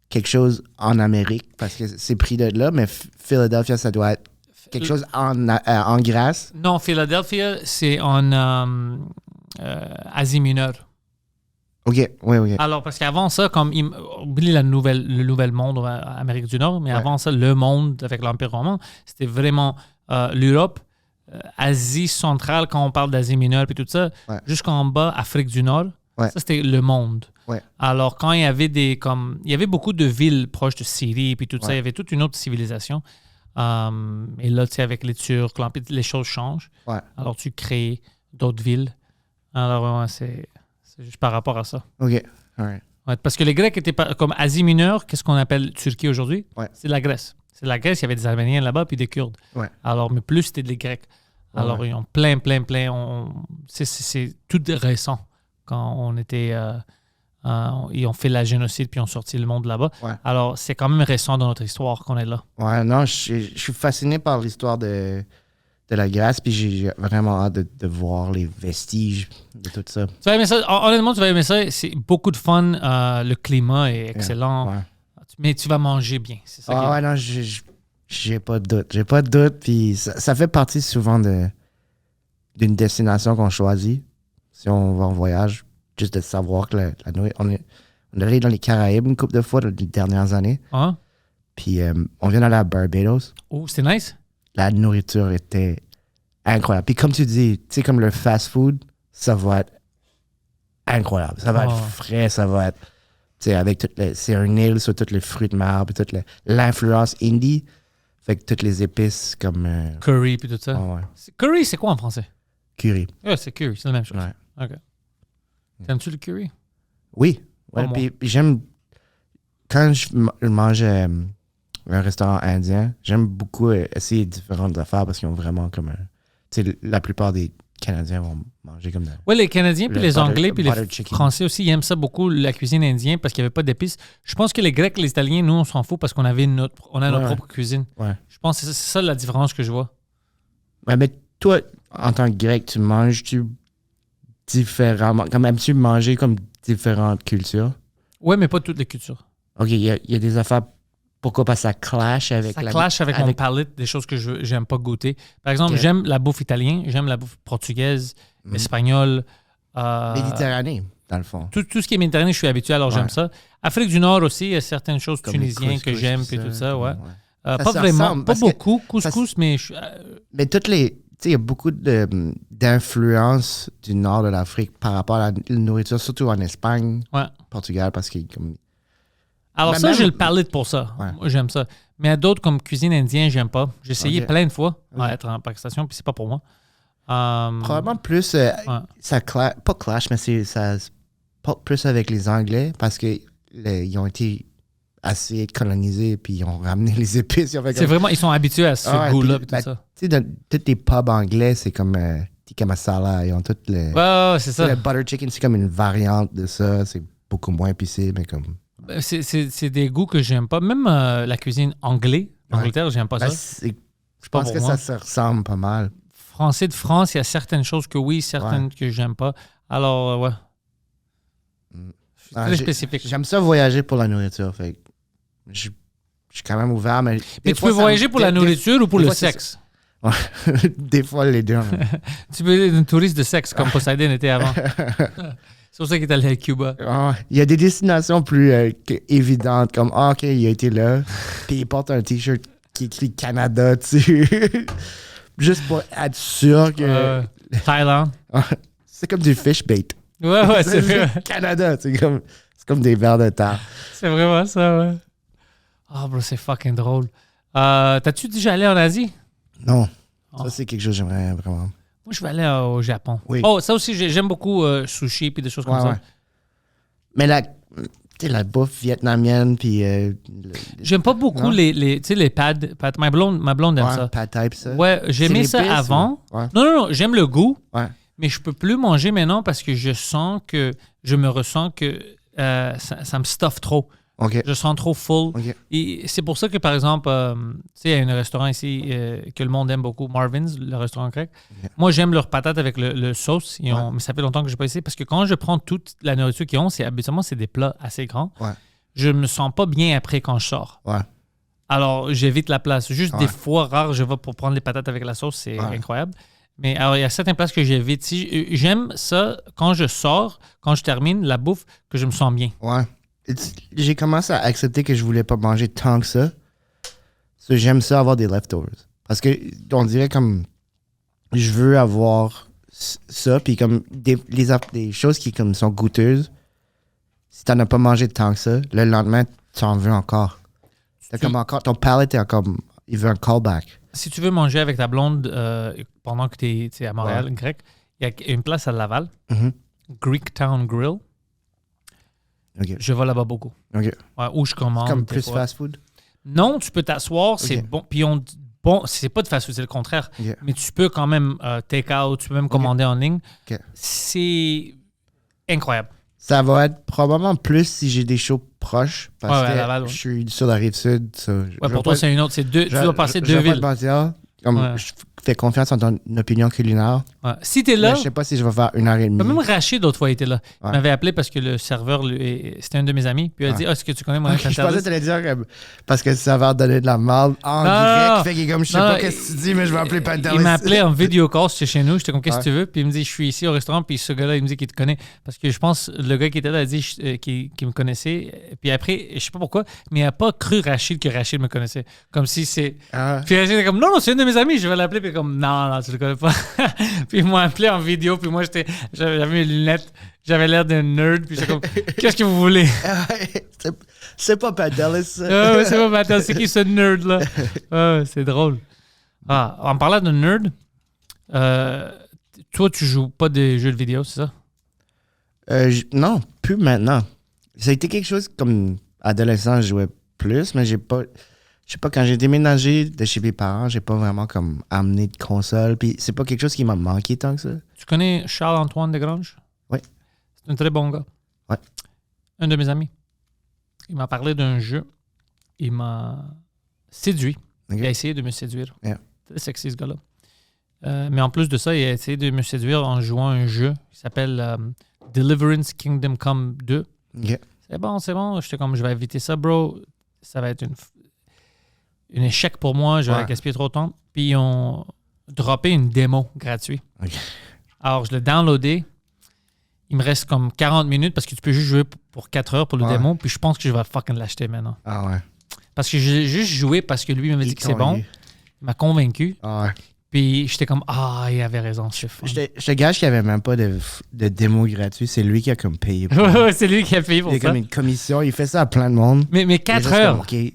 quelque chose en Amérique parce que c'est pris de là, mais Philadelphia, ça doit être quelque chose en Grèce. Non, Philadelphia, c'est en Asie mineure. OK, oui. Alors, parce qu'avant ça, oublie le nouvel monde, Amérique du Nord, mais avant ça, le monde avec l'Empire romain, c'était vraiment l'Europe, Asie centrale, quand on parle d'Asie mineure et tout ça, jusqu'en bas, Afrique du Nord, ça, c'était le monde. Alors, quand il y avait il y avait beaucoup de villes proches de Syrie et tout ça, il y avait toute une autre civilisation. Et là, tu sais, avec les Turcs, les choses changent. Alors, tu crées d'autres villes. Alors, c'est juste par rapport à ça. OK. All right. Parce que les Grecs étaient pas comme Asie mineure, qu'est-ce qu'on appelle Turquie aujourd'hui? C'est la Grèce. C'est la Grèce, il y avait des Arméniens là-bas puis des Kurdes. Alors, mais plus c'était des Grecs. Alors, ils ont plein. C'est tout récent quand on était. Ils ont fait la génocide puis ont sorti le monde là-bas. Alors, c'est quand même récent dans notre histoire qu'on est là. Ouais, non, je suis fasciné par l'histoire de la Grèce, puis j'ai vraiment hâte de voir les vestiges de tout ça. Tu vas aimer ça. Honnêtement, tu vas aimer ça. C'est beaucoup de fun. Le climat est excellent. Mais tu vas manger bien. C'est ça non, j'ai pas de doute. J'ai pas de doute, puis ça fait partie souvent d'une destination qu'on choisit. Si on va en voyage, juste de savoir que la nourriture... On est allé dans les Caraïbes une couple de fois dans les dernières années. Puis on vient d'aller à Barbados. Oh, c'était nice. La nourriture était incroyable. Puis comme tu dis, tu sais, comme le fast-food, ça va être incroyable. Ça va être frais, ça va être... Tu sais, avec c'est un île sur tous les fruits de mer, puis toute l'influence indie. Fait que toutes les épices comme... curry, puis tout ça. Curry, c'est quoi en français? Curry. C'est curry, c'est la même chose. OK. T'aimes-tu le curry? Oui. Puis j'aime... Quand je mange... un restaurant indien, j'aime beaucoup essayer différentes affaires parce qu'ils ont vraiment comme tu sais, la plupart des Canadiens vont manger comme ça. Oui, les Canadiens, puis Le les butter- Anglais, puis les butter chicken. Français aussi, ils aiment ça beaucoup, la cuisine indienne, parce qu'il n'y avait pas d'épices. Je pense que les Grecs, les Italiens, nous, on s'en fout parce qu'on avait notre Ouais. propre cuisine. Ouais. Je pense que c'est ça la différence que je vois. Ouais, mais toi, en tant que grec, tu manges-tu différemment? Comme aimes-tu manger comme différentes cultures? Oui, mais pas toutes les cultures. OK, il y a des affaires. Pourquoi pas ça clash avec Ça clash avec mon palate, des choses que j'aime pas goûter. Par exemple, Ok. j'aime la bouffe italienne, j'aime la bouffe portugaise, espagnole. Méditerranée, dans le fond. Tout ce qui est méditerranéen, je suis habitué, alors j'aime Ouais. ça. Afrique du Nord aussi, il y a certaines choses Comme les tunisiennes que couscous, j'aime, puis tout ça, ouais. Ça Pas se vraiment, ressemble, pas parce que beaucoup, couscous, mais Mais toutes les. Tu sais, il y a beaucoup d'influence du nord de l'Afrique par rapport à la nourriture, surtout en Espagne, ouais. Portugal, parce que comme. Alors Mais ça, même- j'ai le palate pour ça. Ouais. Moi, j'aime ça. Mais il y a d'autres comme cuisine indienne, j'aime pas. J'ai essayé Ok. plein de fois Ok. à être en Pakistan, puis c'est pas pour moi. Probablement plus. Ouais. Ça pas clash, mais ça porte plus avec les Anglais parce qu'ils ont été assez colonisés puis ils ont ramené les épices. Ils ont fait C'est comme- vraiment, ils sont habitués à ce Ah ouais, goût-là, puis, puis tout ça. Tu sais, dans tous les pubs anglais, c'est comme tikka masala. Ils ont tout le. Ouais, c'est Tu sais, ça. le butter chicken, c'est comme une variante de ça. C'est beaucoup moins épicé, mais comme. C'est des goûts que j'aime pas. Même la cuisine anglaise, d'Angleterre, j'aime pas Ben, ça. je pense pour que moi. ça se ressemble pas mal. Français de France, il y a certaines choses que oui, certaines que j'aime pas. Alors, ouais. Je suis très spécifique. J'aime ça voyager pour la nourriture. Fait que je suis quand même ouvert, mais. Mais tu peux voyager pour la nourriture ou pour des le fois, c'est sexe? Des fois, les deux. Tu peux être un touriste de sexe comme Poseidon était avant. C'est pour ça qu'il est allé à Cuba. Ah, il y a des destinations plus évidentes, comme ah, OK, il a été là, puis il porte un t-shirt qui écrit Canada dessus. Juste pour être sûr que. Thaïlande. C'est comme du fish bait. Ouais, c'est vrai. Canada, c'est comme des vers de terre. C'est vraiment ça, ouais. Ah, bro, c'est fucking drôle. T'as-tu déjà allé en Asie? Non. Oh. Ça, c'est quelque chose que j'aimerais vraiment. Moi, je vais aller au Japon. Oui. Oh, ça aussi, j'aime beaucoup sushi puis des choses comme ça. Ouais. Mais la bouffe vietnamienne, puis. J'aime pas beaucoup Non? tu sais, les pads. Ma blonde aime ça. Pad type, ça. Ouais, j'aimais C'est ça l'épice, avant. ou- Ouais. Non, j'aime le goût, Ouais. mais je peux plus manger maintenant parce que je me ressens que ça me stuffe trop. OK. Je sens trop full. OK. Et c'est pour ça que, par exemple, tu sais, il y a un restaurant ici que le monde aime beaucoup, Marvin's, le restaurant grec. Ok. Moi, j'aime leurs patates avec le sauce. Ouais. Mais ça fait longtemps que je n'ai pas essayé parce que quand je prends toute la nourriture qu'ils ont, habituellement, c'est des plats assez grands. Ouais. Je me sens pas bien après quand je sors. Ouais. Alors, j'évite la place. Juste Ouais. des fois rares, je vais pour prendre les patates avec la sauce. C'est Ouais. incroyable. Mais alors, il y a certaines places que j'évite. J'aime ça quand je sors, quand je termine la bouffe, que je me sens bien. Ouais. J'ai commencé à accepter que je voulais pas manger tant que ça. So, j'aime ça avoir des leftovers. Parce que on dirait comme je veux avoir ça, puis comme des choses qui comme sont goûteuses. Si t'en as pas mangé tant que ça, le lendemain, tu en veux encore. T'as comme encore ton palate est encore. Il veut un callback. Si tu veux manger avec ta blonde pendant que tu es à Montréal, grec, il y a une place à Laval, Mhm. Greek Town Grill. OK. Je vais là-bas beaucoup. OK. Ouais, où je commande. Comme des plus fois. fast food. Non, tu peux t'asseoir, c'est Ok. bon. Puis c'est pas de fast food, c'est le contraire. OK. Mais tu peux quand même take out, tu peux même commander en ligne. Ok. C'est incroyable. Ça va être probablement plus si j'ai des shows proches. Parce Ouais, à que Laval, ouais. je suis sur la rive sud. Ouais, pour toi, c'est une autre. Tu dois passer deux Je vais villes. pas te mentir, comme Ouais. je fais confiance en ton opinion culinaire. Ouais. Si tu es là, Mais je sais pas si je vais faire 1h30. même Rachid, l'autre fois, il était là. Il Ouais. m'avait appelé parce que le serveur, c'était un de mes amis. Puis il a dit est-ce que tu connais mon Ok, je pensais que tu allais dire parce que ça va donner de la merde en Non, grec. non. Fait qu'il est comme, je sais Non, pas non, qu'est-ce que tu dis, mais je vais appeler Pantelis. Il m'a appelé en vidéo call, c'était chez nous. J'étais comme, qu'est-ce que Ouais. tu veux? Puis il me dit, je suis ici au restaurant. Puis ce gars-là, il me dit qu'il te connaît. Parce que je pense, le gars qui était là a dit qu'il me connaissait. Puis après, je sais pas pourquoi, mais il n'a pas cru Rachid que Rachid me connaissait. Comme si c'est. Ah, Puis Rachid était comme, non, c'est un de mes amis, je vais l'appeler. Puis comme, non, tu le connais pas. Puis ils m'ont appelé en vidéo. Puis moi, j'avais mes lunettes. J'avais l'air d'un nerd. Puis j'étais comme, qu'est-ce que vous voulez? c'est pas Pantelis, ça. Ah ouais, c'est pas matin. C'est qui ce nerd-là? Ah, c'est drôle. Ah, en parlant de nerd, toi, tu joues pas des jeux de vidéo, c'est ça? Non, plus maintenant. Ça a été quelque chose comme adolescent, je jouais plus, mais j'ai Je sais pas, quand j'ai déménagé de chez mes parents, j'ai pas vraiment comme amené de console. Puis c'est pas quelque chose qui m'a manqué tant que ça. Tu connais Charles-Antoine Desgranges? Oui. C'est un très bon gars. Ouais. Un de mes amis. Il m'a parlé d'un jeu. Il m'a séduit. Ok. Il a essayé de me séduire. Yeah. Très sexy, ce gars-là. Mais en plus de ça, il a essayé de me séduire en jouant un jeu qui s'appelle Deliverance Kingdom Come 2. Ok. C'est bon. J'étais comme, je vais éviter ça, bro. Ça va être un échec pour moi. Je vais gaspiller trop de temps. Puis ils ont droppé une démo gratuite. Ok. Alors, je l'ai downloadé. Il me reste comme 40 minutes parce que tu peux juste jouer pour 4 heures pour le démo. Puis je pense que je vais fucking l'acheter maintenant. Ah ouais. Parce que j'ai juste joué parce que lui m'avait dit que c'est bon. Il m'a convaincu. Ah ouais. Puis j'étais comme, il avait raison, c'est fun. Je te gage qu'il n'y avait même pas de démo gratuit. C'est lui qui a comme payé. Ouais, c'est lui qui a payé pour ça. Il y a comme une commission. Il fait ça à plein de monde. Mais 4 heures. Comme,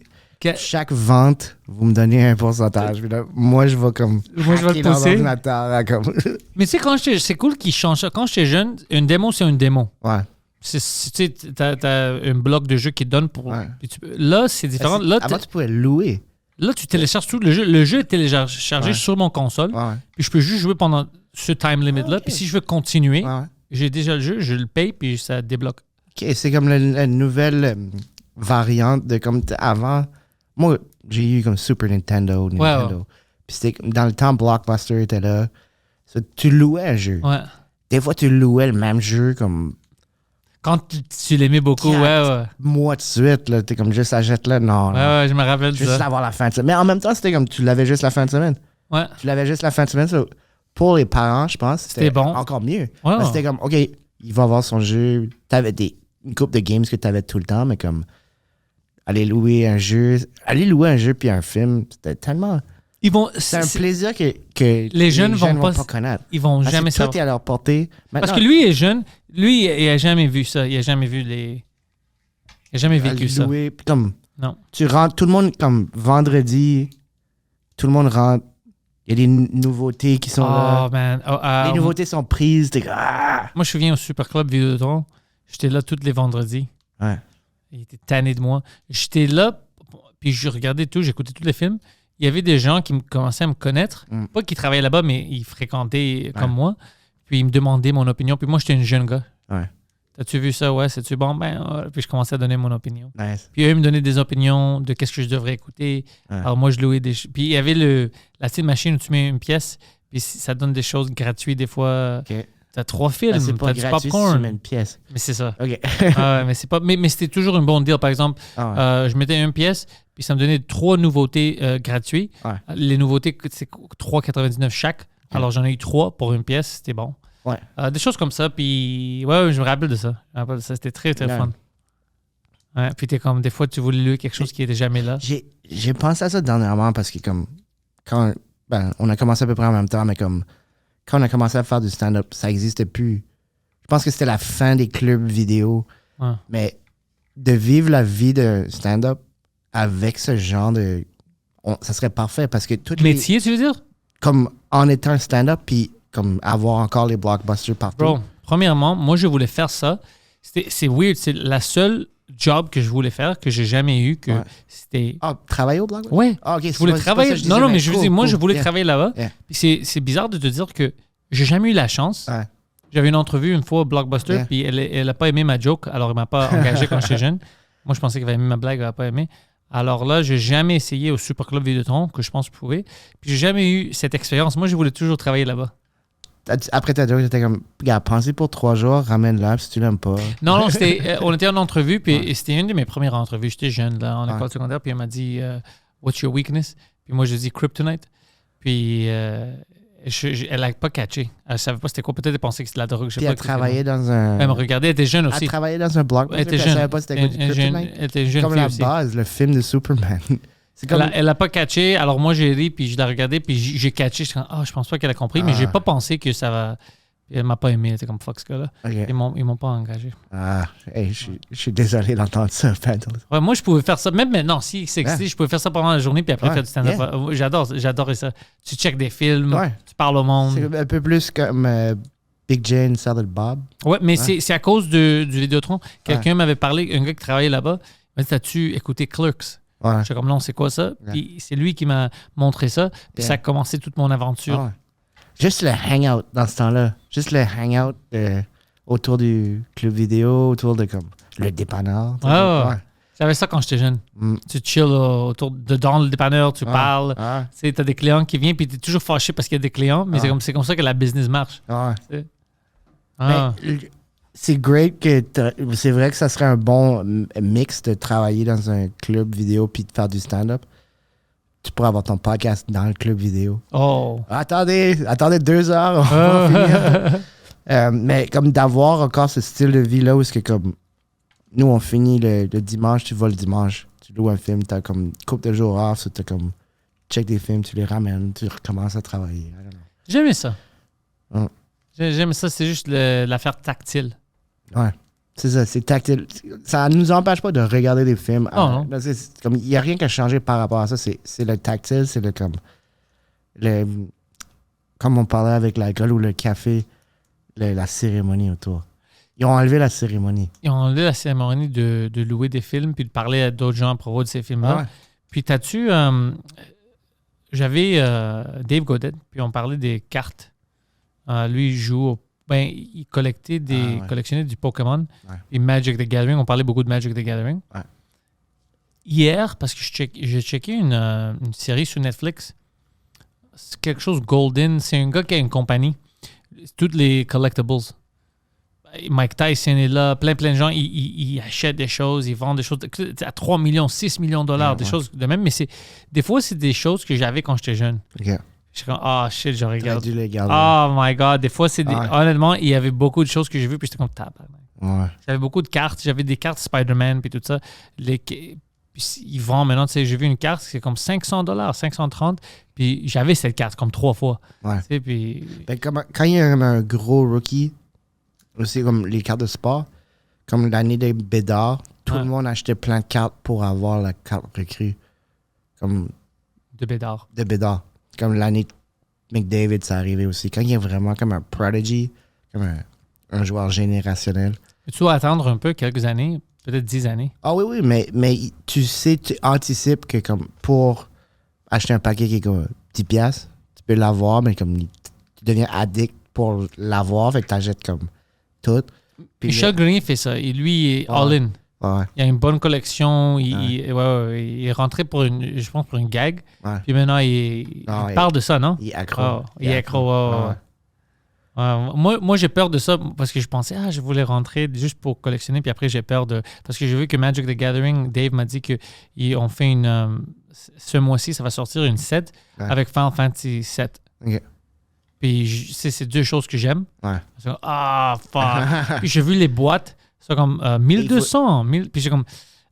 OK, chaque vente, vous me donnez un pourcentage. Puis là, moi, je vais comme. Moi, je vais te pousser. Comme... Mais tu sais, c'est cool qu'ils changent ça. Quand j'étais jeune, une démo, c'est une démo. Ouais. Tu sais, t'as un bloc de jeu qui te donne pour. Ouais. Là, c'est différent. Là, avant, tu pouvais louer. Là, tu télécharges tout. Le jeu est téléchargé sur mon console. Ouais. Puis je peux juste jouer pendant ce time limit-là. Puis si je veux continuer, Ouais. j'ai déjà le jeu, je le paye, puis ça débloque. OK, c'est comme la nouvelle variante de comme avant. Moi, j'ai eu comme Super Nintendo. Ouais. Puis c'était comme dans le temps, Blockbuster était là. So, tu louais un jeu. Ouais. Des fois, tu louais le même jeu comme Quand tu l'aimais beaucoup, ouais. mois de suite. Là, t'es comme juste achète-le. Non. Ouais, je me rappelle de ça. Juste avoir la fin de semaine. Mais en même temps, c'était comme tu l'avais juste la fin de semaine. Ouais. Tu l'avais juste la fin de semaine. So, pour les parents, je pense, c'était bon. encore mieux. Ouais. Parce que c'était comme, OK, il va avoir son jeu. T'avais une couple de games que t'avais tout le temps, mais comme aller louer un jeu puis un film, c'était tellement... C'est un plaisir que les jeunes vont pas connaître. Ils vont jamais savoir. Tout est à leur portée. Maintenant, parce que lui est jeune. Lui, il a jamais vu ça. Il a jamais vu Il a jamais vécu ça. Comme, non. Tu rentres, tout le monde, comme vendredi, tout le monde rentre. Il y a des nouveautés qui sont là. Man. Les nouveautés sont prises. Moi, je me souviens au Super Club Vidéotron. J'étais là tous les vendredis. Ouais. Il était tanné de moi. J'étais là, puis je regardais tout, j'écoutais tous les films. Il y avait des gens qui commençaient à me connaître. Pas qui travaillaient là-bas, mais ils fréquentaient comme moi. Puis ils me demandaient mon opinion. Puis moi, j'étais un jeune gars. Ouais. T'as-tu vu ça? Ouais, c'est-tu bon? Puis je commençais à donner mon opinion. Nice. Puis eux, ils me donnaient des opinions de qu'est-ce que je devrais écouter. Ouais. Alors moi, je louais des... Puis il y avait la petite machine où tu mets une pièce, puis ça donne des choses gratuites des fois. OK. T'as 3 films, c'est pas t'as du gratuit popcorn. si tu mets une pièce. Mais c'est ça. OK. Mais c'est pas... Mais c'était toujours un bon deal. Par exemple, je mettais une pièce, puis ça me donnait 3 nouveautés gratuites. Ouais. Les nouveautés, c'est 3,99 chaque. Okay. Alors j'en ai eu 3 pour une pièce, c'était bon. Ouais. Des choses comme ça, puis je me rappelle de ça. C'était très, très fun. Ouais, puis t'es comme, des fois, tu voulais lire quelque chose qui n'était jamais là. J'ai pensé à ça dernièrement parce que comme, quand on a commencé à peu près en même temps, mais comme, quand on a commencé à faire du stand-up, ça n'existait plus. Je pense que c'était la fin des clubs vidéo. Ouais. Mais de vivre la vie de stand-up avec ce genre de... ça serait parfait parce que tout métier, tu veux dire? Comme en étant un stand-up, puis comme avoir encore les blockbusters partout. Bro, premièrement, moi, je voulais faire ça. C'est weird. C'est la seule job que je voulais faire, que j'ai jamais eu, que c'était... Ah, travailler au blockbuster? Ouais. Ah, OK. Je voulais travailler... Non, mais je veux dire, moi, je voulais travailler là-bas. Yeah. Puis c'est bizarre de te dire que j'ai jamais eu la chance. Ouais. J'avais une entrevue une fois au Blockbuster, puis elle a pas aimé ma joke, alors elle m'a pas engagé quand j'étais jeune. Moi, je pensais qu'elle avait aimé ma blague, elle n'a pas aimé. Alors là, j'ai jamais essayé au Super Club Vidéotron, que je pense que je pouvais. Puis j'ai jamais eu cette expérience. Moi, je voulais toujours travailler là-bas. Après ta joke, t'étais comme, gars, pensez pour 3 jours, ramène-la, si tu l'aimes pas. Non, on était en entrevue, puis c'était une de mes premières entrevues. J'étais jeune, là, en école secondaire, puis elle m'a dit, What's your weakness? Puis moi, j'ai dit Kryptonite. Puis elle n'a pas catché. Elle ne savait pas c'était quoi. Peut-être elle pensait que c'était de la drogue. Puis elle travaillait dans un... Elle me regardait, elle était jeune aussi. Elle travaillait dans un blockbuster, elle était jeune. Elle savait pas c'était quoi du Kryptonite. Elle était jeune. Comme la aussi. base, le film de Superman. Elle n'a pas catché. Alors moi, j'ai ri, puis je l'ai regardé, puis j'ai catché. Je pense pas qu'elle a compris, mais j'ai pas pensé que ça va... Elle m'a pas aimé. Elle était comme fuck ce gars-là. Okay. Ils m'ont pas engagé. Je suis désolé d'entendre ça. Ouais, moi, je pouvais faire ça. Même maintenant, si c'est excité, je pouvais faire ça pendant la journée, puis après faire du stand-up. J'adorais ça. Tu checkes des films, tu parles au monde. C'est un peu plus comme Big Jane, Salad Bob. Ouais, mais c'est à cause du Vidéotron. Quelqu'un m'avait parlé, un gars qui travaillait là-bas, il m'a dit, as-tu écouté Clerks? Ouais. J'étais comme, non, c'est quoi ça? Puis c'est lui qui m'a montré ça. Puis ça a commencé toute mon aventure. Ouais. Juste le hangout dans ce temps-là. Juste le hangout autour du club vidéo, autour de comme le dépanneur. Ouais. J'avais ça quand j'étais jeune. Tu chill autour dans le dépanneur, tu parles. Tu as des clients qui viennent, puis tu es toujours fâché parce qu'il y a des clients, mais c'est comme ça que la business marche. C'est great que c'est vrai que ça serait un bon mix de travailler dans un club vidéo puis de faire du stand-up. Tu pourrais avoir ton podcast dans le club vidéo. Oh! Attendez 2 heures, on va finir. Mais comme d'avoir encore ce style de vie-là où c'est que comme nous, on finit le dimanche, tu vas le dimanche. Tu loues un film, t'as comme une couple de jours off, t'as comme check des films, tu les ramènes, tu recommences à travailler. J'aimais ça. Ouais. J'aime ça, c'est juste l'affaire tactile. Ouais, c'est ça, c'est tactile. Ça ne nous empêche pas de regarder des films. Non. Il n'y a rien qui a changé par rapport à ça. C'est le tactile, c'est comme on parlait avec l'alcool ou le café, la cérémonie autour. Ils ont enlevé la cérémonie. Ils ont enlevé la cérémonie de louer des films puis de parler à d'autres gens à propos de ces films-là. Ouais. Puis t'as-tu... j'avais Dave Godet, puis on parlait des cartes. Lui, il joue... il collectionnait du Pokémon. Ouais. Et Magic the Gathering. On parlait beaucoup de Magic the Gathering. Ouais. Hier, parce que j'ai checké une série sur Netflix. C'est quelque chose Golden. C'est un gars qui a une compagnie. Toutes les collectibles. Mike Tyson est là. Plein de gens. Ils achètent des choses. Ils vendent des choses à 3 millions, 6 millions de dollars. Des choses de même. Mais des fois, c'est des choses que j'avais quand j'étais jeune. Okay. Je suis comme, shit, je regarde. Dû les garder. Oh my God. Des fois, c'est honnêtement, il y avait beaucoup de choses que j'ai vues, puis j'étais comme, tabarnak. Ouais. J'avais beaucoup de cartes. J'avais des cartes Spider-Man, puis tout ça. Puis ils vendent maintenant, tu sais, j'ai vu une carte, c'est comme $500, 530, puis j'avais cette carte comme 3 fois. Ouais. Tu sais, puis... Ben, quand il y a un gros rookie, aussi comme les cartes de sport, comme l'année des Bédard, tout le monde achetait plein de cartes pour avoir la carte recrue. Comme De Bédard. De Bédard. Comme l'année McDavid, ça arrivait aussi. Quand il y a vraiment comme un prodigy, comme un joueur générationnel. Tu dois attendre un peu, quelques années, peut-être 10 années. Ah oui, mais tu sais, tu anticipes que comme pour acheter un paquet qui est comme 10$, tu peux l'avoir, mais comme tu deviens addict pour l'avoir, fait que tu achètes comme tout. Puis Michel Grenier fait ça. Et lui, il est all-in. Ouais. Il a une bonne collection. Il est rentré pour je pense pour une gag. Ouais. Puis maintenant, il parle de ça, non? Il est accro. Il est accro. Moi, j'ai peur de ça parce que je pensais, je voulais rentrer juste pour collectionner. Puis après, j'ai peur de... Parce que j'ai vu que Magic the Gathering, Dave m'a dit qu'on fait une... ce mois-ci, ça va sortir une set avec Final Fantasy 7. Okay. Puis c'est 2 choses que j'aime. Ouais. Fuck. Puis j'ai vu les boîtes. C'est comme 1200. Puis j'ai comme,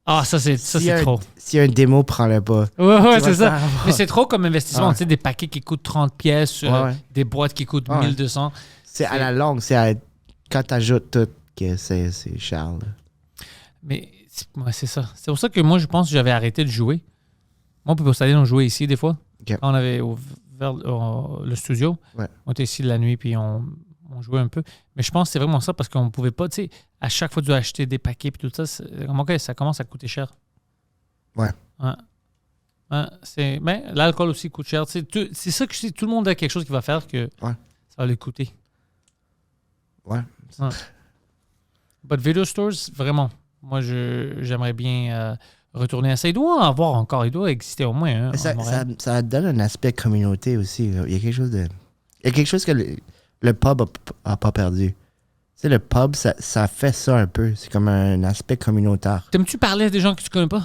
ça c'est trop. Si un démo, prends-le pas. Ouais, c'est ça. Mais c'est trop comme investissement. Ouais. Tu sais, des paquets qui coûtent 30 pièces, des boîtes qui coûtent 1200. C'est à la longue. Quand tu ajoutes tout, que c'est cher. Là. Mais c'est ça. C'est pour ça que moi, je pense que j'avais arrêté de jouer. Moi, on peut on jouait ici des fois. Okay. Quand on avait ouvert le studio, on était ici la nuit, puis on jouait un peu. Mais je pense que c'est vraiment ça parce qu'on ne pouvait pas, tu sais, à chaque fois tu dois acheter des paquets et tout ça, ça commence à coûter cher. Ouais. Mais l'alcool aussi coûte cher. C'est ça que je dis, tout le monde a quelque chose qui va faire que ça va lui coûter. Ouais. But video stores, vraiment, moi j'aimerais bien retourner à ça. Il doit en avoir encore, il doit exister au moins. Ça donne un aspect communauté aussi. Là. Il y a quelque chose que le pub a pas perdu. Tu sais, le pub, ça fait ça un peu. C'est comme un aspect communautaire. T'aimes-tu parler à des gens que tu connais pas?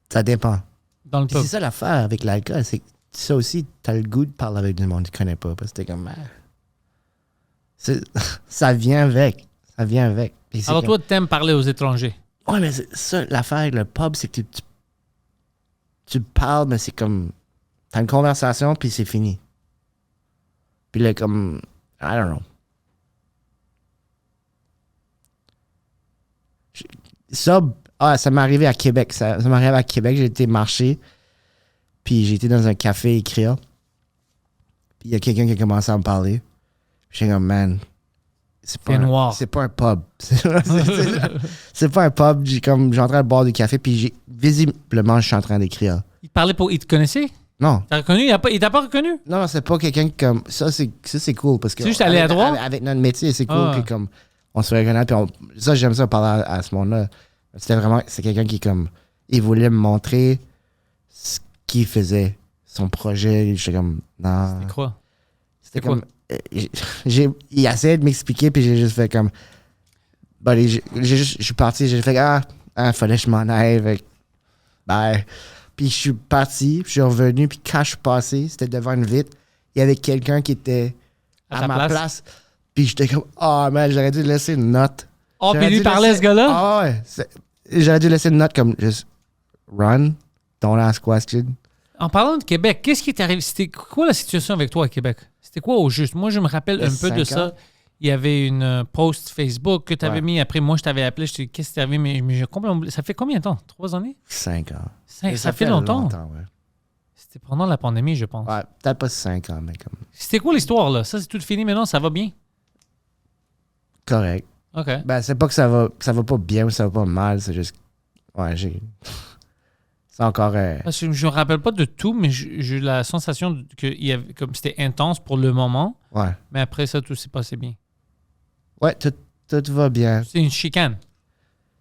Ça dépend. Dans le pub. C'est ça l'affaire avec l'alcool. C'est ça aussi, t'as le goût de parler avec des gens que tu connais pas. Parce que t'es comme... ça vient avec. Ça vient avec. Alors toi, t'aimes parler aux étrangers? Ouais, mais c'est ça, l'affaire avec le pub, c'est que tu parles, mais c'est comme... T'as une conversation, puis c'est fini. Puis là, comme... I don't know. Ça m'est arrivé à Québec. Ça m'est arrivé à Québec, j'ai été marcher, puis j'ai été dans un café écrire. Puis il y a quelqu'un qui a commencé à me parler. J'étais comme, man, c'est C'est noir. C'est pas un pub. C'est pas un pub. J'ai en train de boire du café, puis visiblement, je suis en train d'écrire. Il te connaissait? Non. T'as reconnu? Il t'a pas reconnu? Non, c'est pas quelqu'un comme. Ça, c'est cool. Parce que C'est juste aller à droite? avec notre métier, c'est cool. Puis comme, on se reconnaît. Puis ça, j'aime ça parler à ce monde-là. C'est quelqu'un qui, comme, il voulait me montrer ce qu'il faisait, son projet. J'étais comme, non. C'était quoi? C'était comme. Il a essayé de m'expliquer, puis j'ai juste fait comme. Bon, je suis parti, j'ai fait, fallait que je m'en aille. Bye. Puis je suis parti, puis je suis revenu, puis quand je suis passé, c'était devant une vitre, il y avait quelqu'un qui était à ma place. Puis j'étais comme, man, j'aurais dû laisser une note. Puis lui parlait, ce gars-là? Ouais. J'aurais dû laisser une note comme, just run, don't ask question. En parlant de Québec, qu'est-ce qui t'est arrivé? C'était quoi la situation avec toi à Québec? C'était quoi au juste? Moi, je me rappelle un peu de ça. Il y avait une post Facebook que tu avais mis. Après, moi, je t'avais appelé. Je t'ai dit, qu'est-ce qui t'est arrivé? Mais j'ai complètement oublié. Ça fait combien de temps? 3 années? 5 ans. Ça fait longtemps. Ouais. C'était pendant la pandémie, je pense. Ouais, peut-être pas 5 ans, mais comme. C'était quoi l'histoire, là? Ça, c'est tout fini maintenant? Ça va bien? Correct. OK. Ben, c'est pas que ça va pas bien ou ça va pas mal. C'est juste. Ouais, c'est encore. Parce que je me rappelle pas de tout, mais j'ai eu la sensation que comme c'était intense pour le moment. Ouais. Mais après ça, tout s'est passé bien. Ouais, tout va bien. C'est une chicane.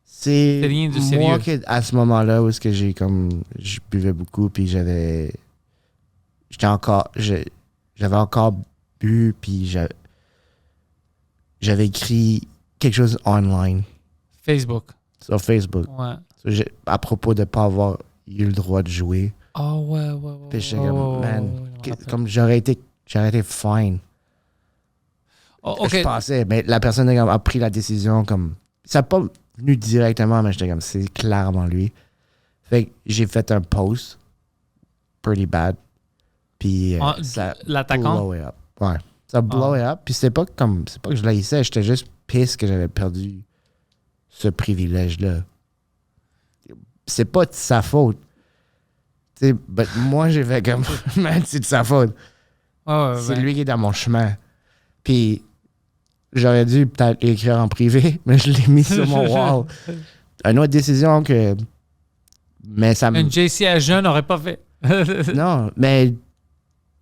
C'est rien de moi sérieux. qui, à ce moment-là, où est-ce que je buvais beaucoup, puis j'avais encore bu, puis j'avais écrit quelque chose online. Facebook. Sur Facebook. Ouais. À propos de ne pas avoir eu le droit de jouer. Ouais. Puis j'étais comme, man, comme j'aurais été fine. Je pensais, mais la personne a pris la décision comme. Ça n'a pas venu directement, mais j'étais comme, c'est clairement lui. Fait que j'ai fait un post, pretty bad. Puis ça l'attaquant? blow it up. Ouais. Ça blow it up. Puis c'est pas que je l'haïssais, j'étais juste pisse que j'avais perdu ce privilège-là. C'est pas de sa faute. Tu sais, moi, j'ai fait comme, man, c'est de sa faute. C'est lui qui est dans mon chemin. Puis j'aurais dû peut-être l'écrire en privé, mais je l'ai mis sur mon wall. Une autre décision que. Mais ça me. Une JC à jeune n'aurait pas fait. Non, mais.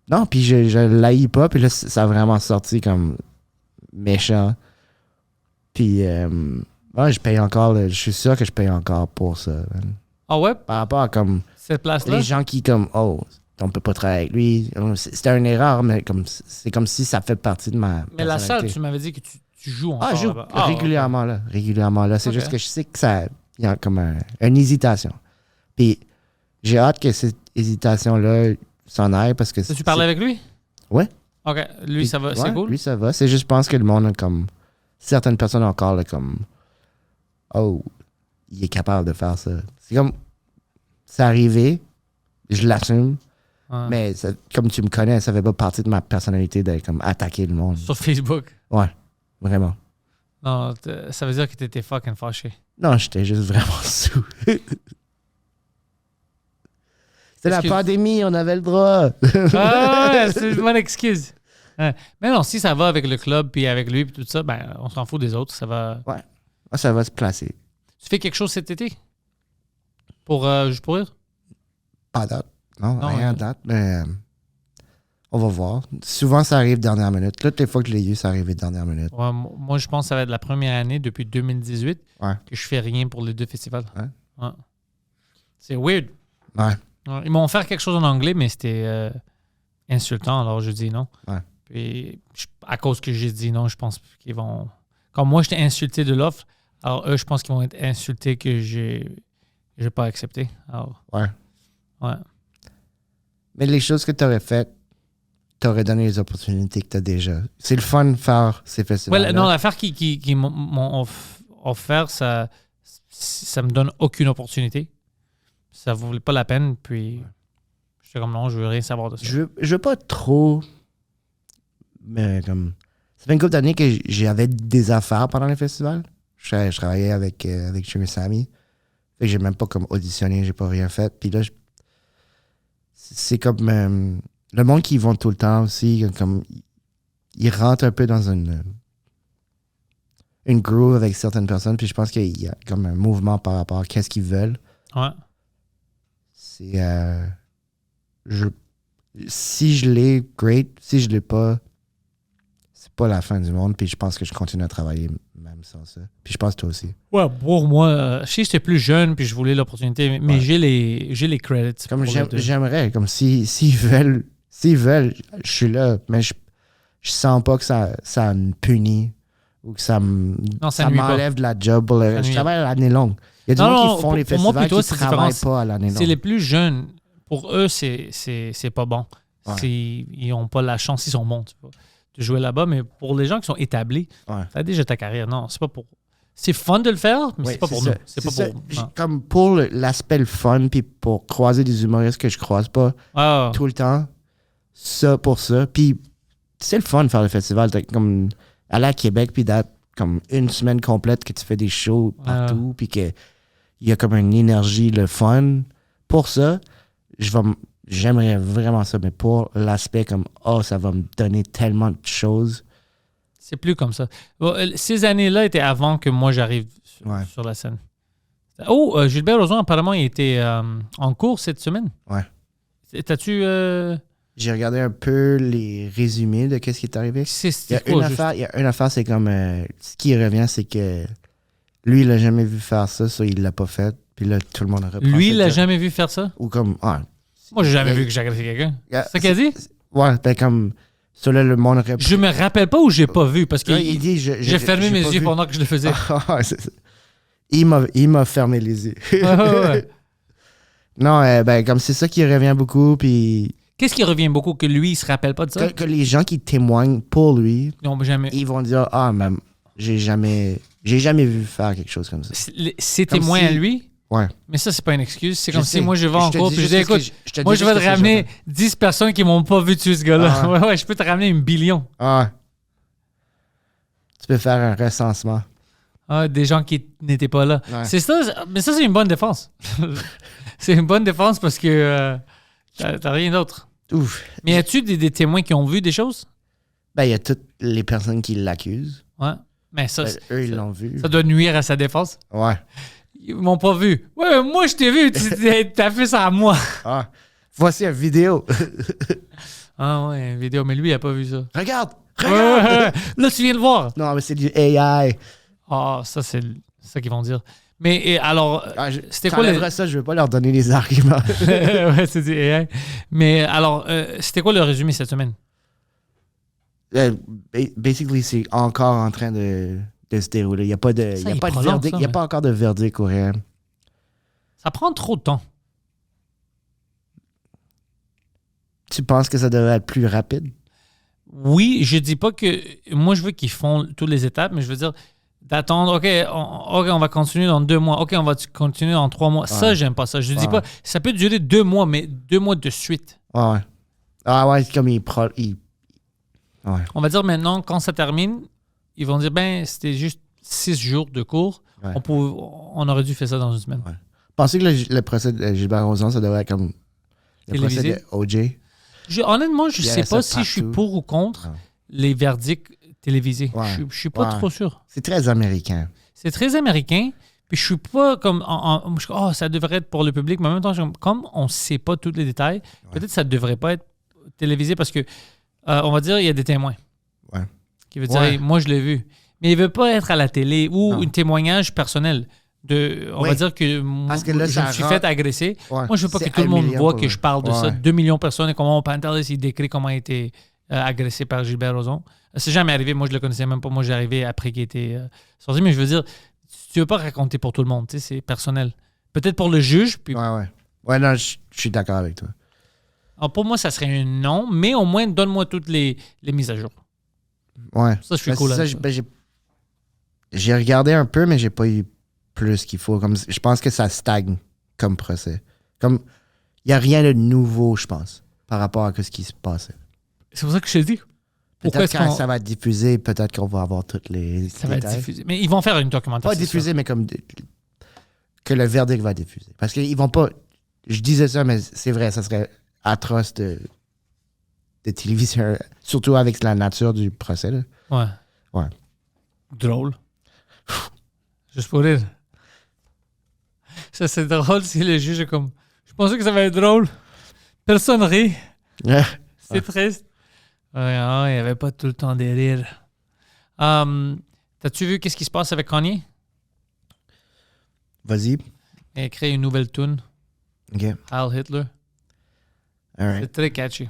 Non, puis je l'haïs pas, puis là, ça a vraiment sorti comme méchant. Puis, je paye encore, je suis sûr que je paye encore pour ça. Man. Ah ouais? Par rapport à comme. Cette place-là? Les gens qui, comme, on peut pas travailler avec lui. C'était une erreur, mais comme c'est comme si ça fait partie de ma. Mais la salle, tu m'avais dit que tu joues encore. Je joue régulièrement là. Régulièrement là. C'est juste que je sais que ça. Il y a comme une hésitation. Puis j'ai hâte que cette hésitation-là s'en aille parce que. Tu parlais avec lui? Ouais. OK. Lui, ça va. C'est cool? Lui, ça va. C'est juste, je pense que le monde a comme. Certaines personnes encore, là, comme. Il est capable de faire ça. C'est comme. C'est arrivé. Je l'assume. Ouais. Mais comme tu me connais, ça fait pas partie de ma personnalité de comme attaquer le monde. Sur Facebook? Ouais, vraiment. Non, ça veut dire que t'étais fucking fâché. Non, j'étais juste vraiment saoul. C'était la pandémie, on avait le droit. C'est une bonne excuse. Mais non, si ça va avec le club puis avec lui puis tout ça, ben on s'en fout des autres, ça va. Ouais, ça va se placer. Tu fais quelque chose cet été? Juste pour rire? Pas date. Non, rien à date, mais on va voir. Souvent, ça arrive dernière minute. Toutes les fois que je l'ai eu, ça arrive dernière minute. Ouais, moi, je pense que ça va être la première année depuis 2018 que je fais rien pour les 2 festivals. Ouais. C'est weird. Ouais. Ils m'ont offert quelque chose en anglais, mais c'était insultant, alors je dis non. Ouais. Puis, à cause que j'ai dit non, je pense qu'ils vont... Comme moi, j'étais insulté de l'offre, alors eux, je pense qu'ils vont être insultés que j'ai pas accepté. Alors, ouais. Ouais. Mais les choses que tu aurais faites, tu aurais donné les opportunités que tu as déjà. C'est le fun de faire ces festivals. Ouais, non, l'affaire qui m'ont offert, ça me donne aucune opportunité. Ça ne vaut pas la peine. Puis, j'étais comme non, je veux rien savoir de ça. Je veux pas trop. Mais comme. Ça fait une couple d'années que j'avais des affaires pendant les festivals. Je travaillais avec Sugar Sammy. Fait que j'ai même pas comme auditionné, j'ai pas rien fait. Puis là, c'est comme le monde qui y vont tout le temps aussi, comme ils rentrent un peu dans une une groove avec certaines personnes, puis je pense qu'il y a comme un mouvement par rapport à qu'est-ce qu'ils veulent. Ouais. C'est... si je l'ai, great. Si je l'ai pas, c'est pas la fin du monde, puis je pense que je continue à travailler même sans ça. Puis je pense que toi aussi. Ouais, pour moi, si j'étais plus jeune puis je voulais l'opportunité, mais j'ai les credits. Comme pour les deux. j'aimerais, comme s'ils veulent, je suis là, mais je sens pas que ça me punit ou que ça m'enlève de la job. Je travaille à l'année longue. Il y a des gens qui font les festivals qui ne travaillent pas à l'année longue. C'est les plus jeunes. Pour eux, c'est pas bon. Ouais. Ils n'ont pas la chance, ils sont bons, tu vois, de jouer là-bas. Mais pour les gens qui sont établis, ça a déjà ta carrière. Non, c'est pas pour... C'est fun de le faire, mais c'est pas pour nous. C'est pas pour... Non. Comme pour l'aspect le fun, puis pour croiser des humoristes que je croise pas tout le temps, ça pour ça. Puis c'est le fun de faire le festival. Comme aller à Québec, puis d'être comme une semaine complète que tu fais des shows partout, puis qu'il y a comme une énergie, le fun. Pour ça, j'aimerais vraiment ça, mais pour l'aspect comme ça va me donner tellement de choses. C'est plus comme ça. Bon, ces années-là étaient avant que moi j'arrive sur la scène. Oh, Gilbert Rozon, apparemment, il était en cours cette semaine. Ouais. T'as-tu... J'ai regardé un peu les résumés de qu'est-ce qui est arrivé. Il y a une affaire, c'est comme... ce qui revient, c'est que lui, il l'a jamais vu faire ça, ça, il l'a pas fait. Puis là, tout le monde a repris. Lui, il l'a jamais vu faire ça? Ou comme... moi, j'ai jamais vu que j'ai agressé quelqu'un. C'est ça qu'il a dit? Ouais, ben comme... Ça, là, le monde aurait... Je me rappelle pas ou j'ai pas vu, parce que il dit... j'ai fermé mes yeux pendant que je le faisais. Il m'a fermé les yeux. Ouais. Non, ben comme c'est ça qui revient beaucoup, puis... Qu'est-ce qui revient beaucoup, que lui, il se rappelle pas de ça? Que les gens qui témoignent pour lui, ils vont dire « Ah, même, j'ai jamais vu faire quelque chose comme ça. » C'est témoin à lui? Ouais. Mais ça, c'est pas une excuse. C'est comme si moi, je vais en cours puis je dis, écoute, moi, je vais te ramener 10 personnes qui m'ont pas vu tuer ce gars-là. Ouais, je peux te ramener 1 billion. Tu peux faire un recensement. Des gens qui n'étaient pas là. Ouais. C'est ça, mais ça, c'est une bonne défense. C'est une bonne défense parce que t'as rien d'autre. Ouf. Mais y a-tu des témoins qui ont vu des choses? Ben, il y a toutes les personnes qui l'accusent. Ouais. Mais ça, eux, ils l'ont vu. Ça doit nuire à sa défense. Ouais. Ils m'ont pas vu. Ouais, moi, je t'ai vu. T'as fait ça à moi. Voici une vidéo. Ouais, une vidéo. Mais lui, il a pas vu ça. Regarde! Ouais. Là, tu viens de voir. Non, mais c'est du AI. Ça, c'est ça qu'ils vont dire. Mais alors, c'était quoi ça, je veux pas leur donner les arguments. ouais, c'est du AI. Mais alors, c'était quoi le résumé cette semaine? Basically, c'est encore en train de se dérouler. Il n'y a pas de verdict. Il n'y a pas encore de verdict ou rien. Ça prend trop de temps. Tu penses que ça devrait être plus rapide? Oui, je dis pas que... Moi, je veux qu'ils font toutes les étapes, mais je veux dire d'attendre, OK, on va continuer dans 2 mois. OK, on va continuer dans 3 mois. Ouais. Ça, j'aime pas ça. Je dis pas... Ça peut durer 2 mois, mais 2 mois de suite. Ouais. C'est comme Ouais. On va dire maintenant, quand ça termine, ils vont dire, c'était juste 6 jours de cours. Ouais. On aurait dû faire ça dans 1 semaine. Ouais. Pensez que le procès de Gilbert Rozon, ça devrait être comme le télévisé? Procès de O.J.? Honnêtement, je sais pas si je suis pour ou contre les verdicts télévisés. Ouais. Je suis pas trop sûr. C'est très américain. C'est très américain. Puis je suis pas comme... ça devrait être pour le public. Mais en même temps, comme on sait pas tous les détails, peut-être que ça devrait pas être télévisé parce que on va dire, il y a des témoins. Ouais. Qui veut dire, hey, moi, je l'ai vu. Mais il veut pas être à la télé ou un témoignage personnel. On va dire que moi, je me suis fait agresser. Ouais. Moi, je veux pas que tout le monde voit que je parle de ça. 2 millions de personnes et comment on peut internet s'il décrit comment il a été agressé par Gilbert Rozon. C'est jamais arrivé. Moi, je le connaissais même pas. Moi, j'ai arrivé après qu'il était sorti. Mais je veux dire, tu veux pas raconter pour tout le monde. C'est personnel. Peut-être pour le juge. Puis... Ouais, non, je suis d'accord avec toi. Alors pour moi, ça serait un non, mais au moins, donne-moi toutes les mises à jour. Ouais. Ça, je suis cool. J'ai regardé un peu, mais j'ai pas eu plus qu'il faut. Comme, je pense que ça stagne comme procès. Comme, il n'y a rien de nouveau, je pense, par rapport à ce qui se passait. C'est pour ça que je te dis. Peut-être quand ça va être diffusé, peut-être qu'on va avoir toutes les... Ça va être diffusé. Mais ils vont faire une documentaire. Pas diffusé, mais comme... que le verdict va diffuser. Parce qu'ils vont pas... Je disais ça, mais c'est vrai, ça serait atroce de télévision, surtout avec la nature du procès. Là. Ouais. Drôle. Juste pour rire. Ça, c'est drôle si le juge est comme... Je pensais que ça va être drôle. Personne rit. C'est triste. Ouais, il n'y avait pas tout le temps des rires. T'as-tu vu qu'est-ce qui se passe avec Kanye? Vas-y. Il a créé une nouvelle tune. OK. Heil Hitler. All right. C'est très catchy.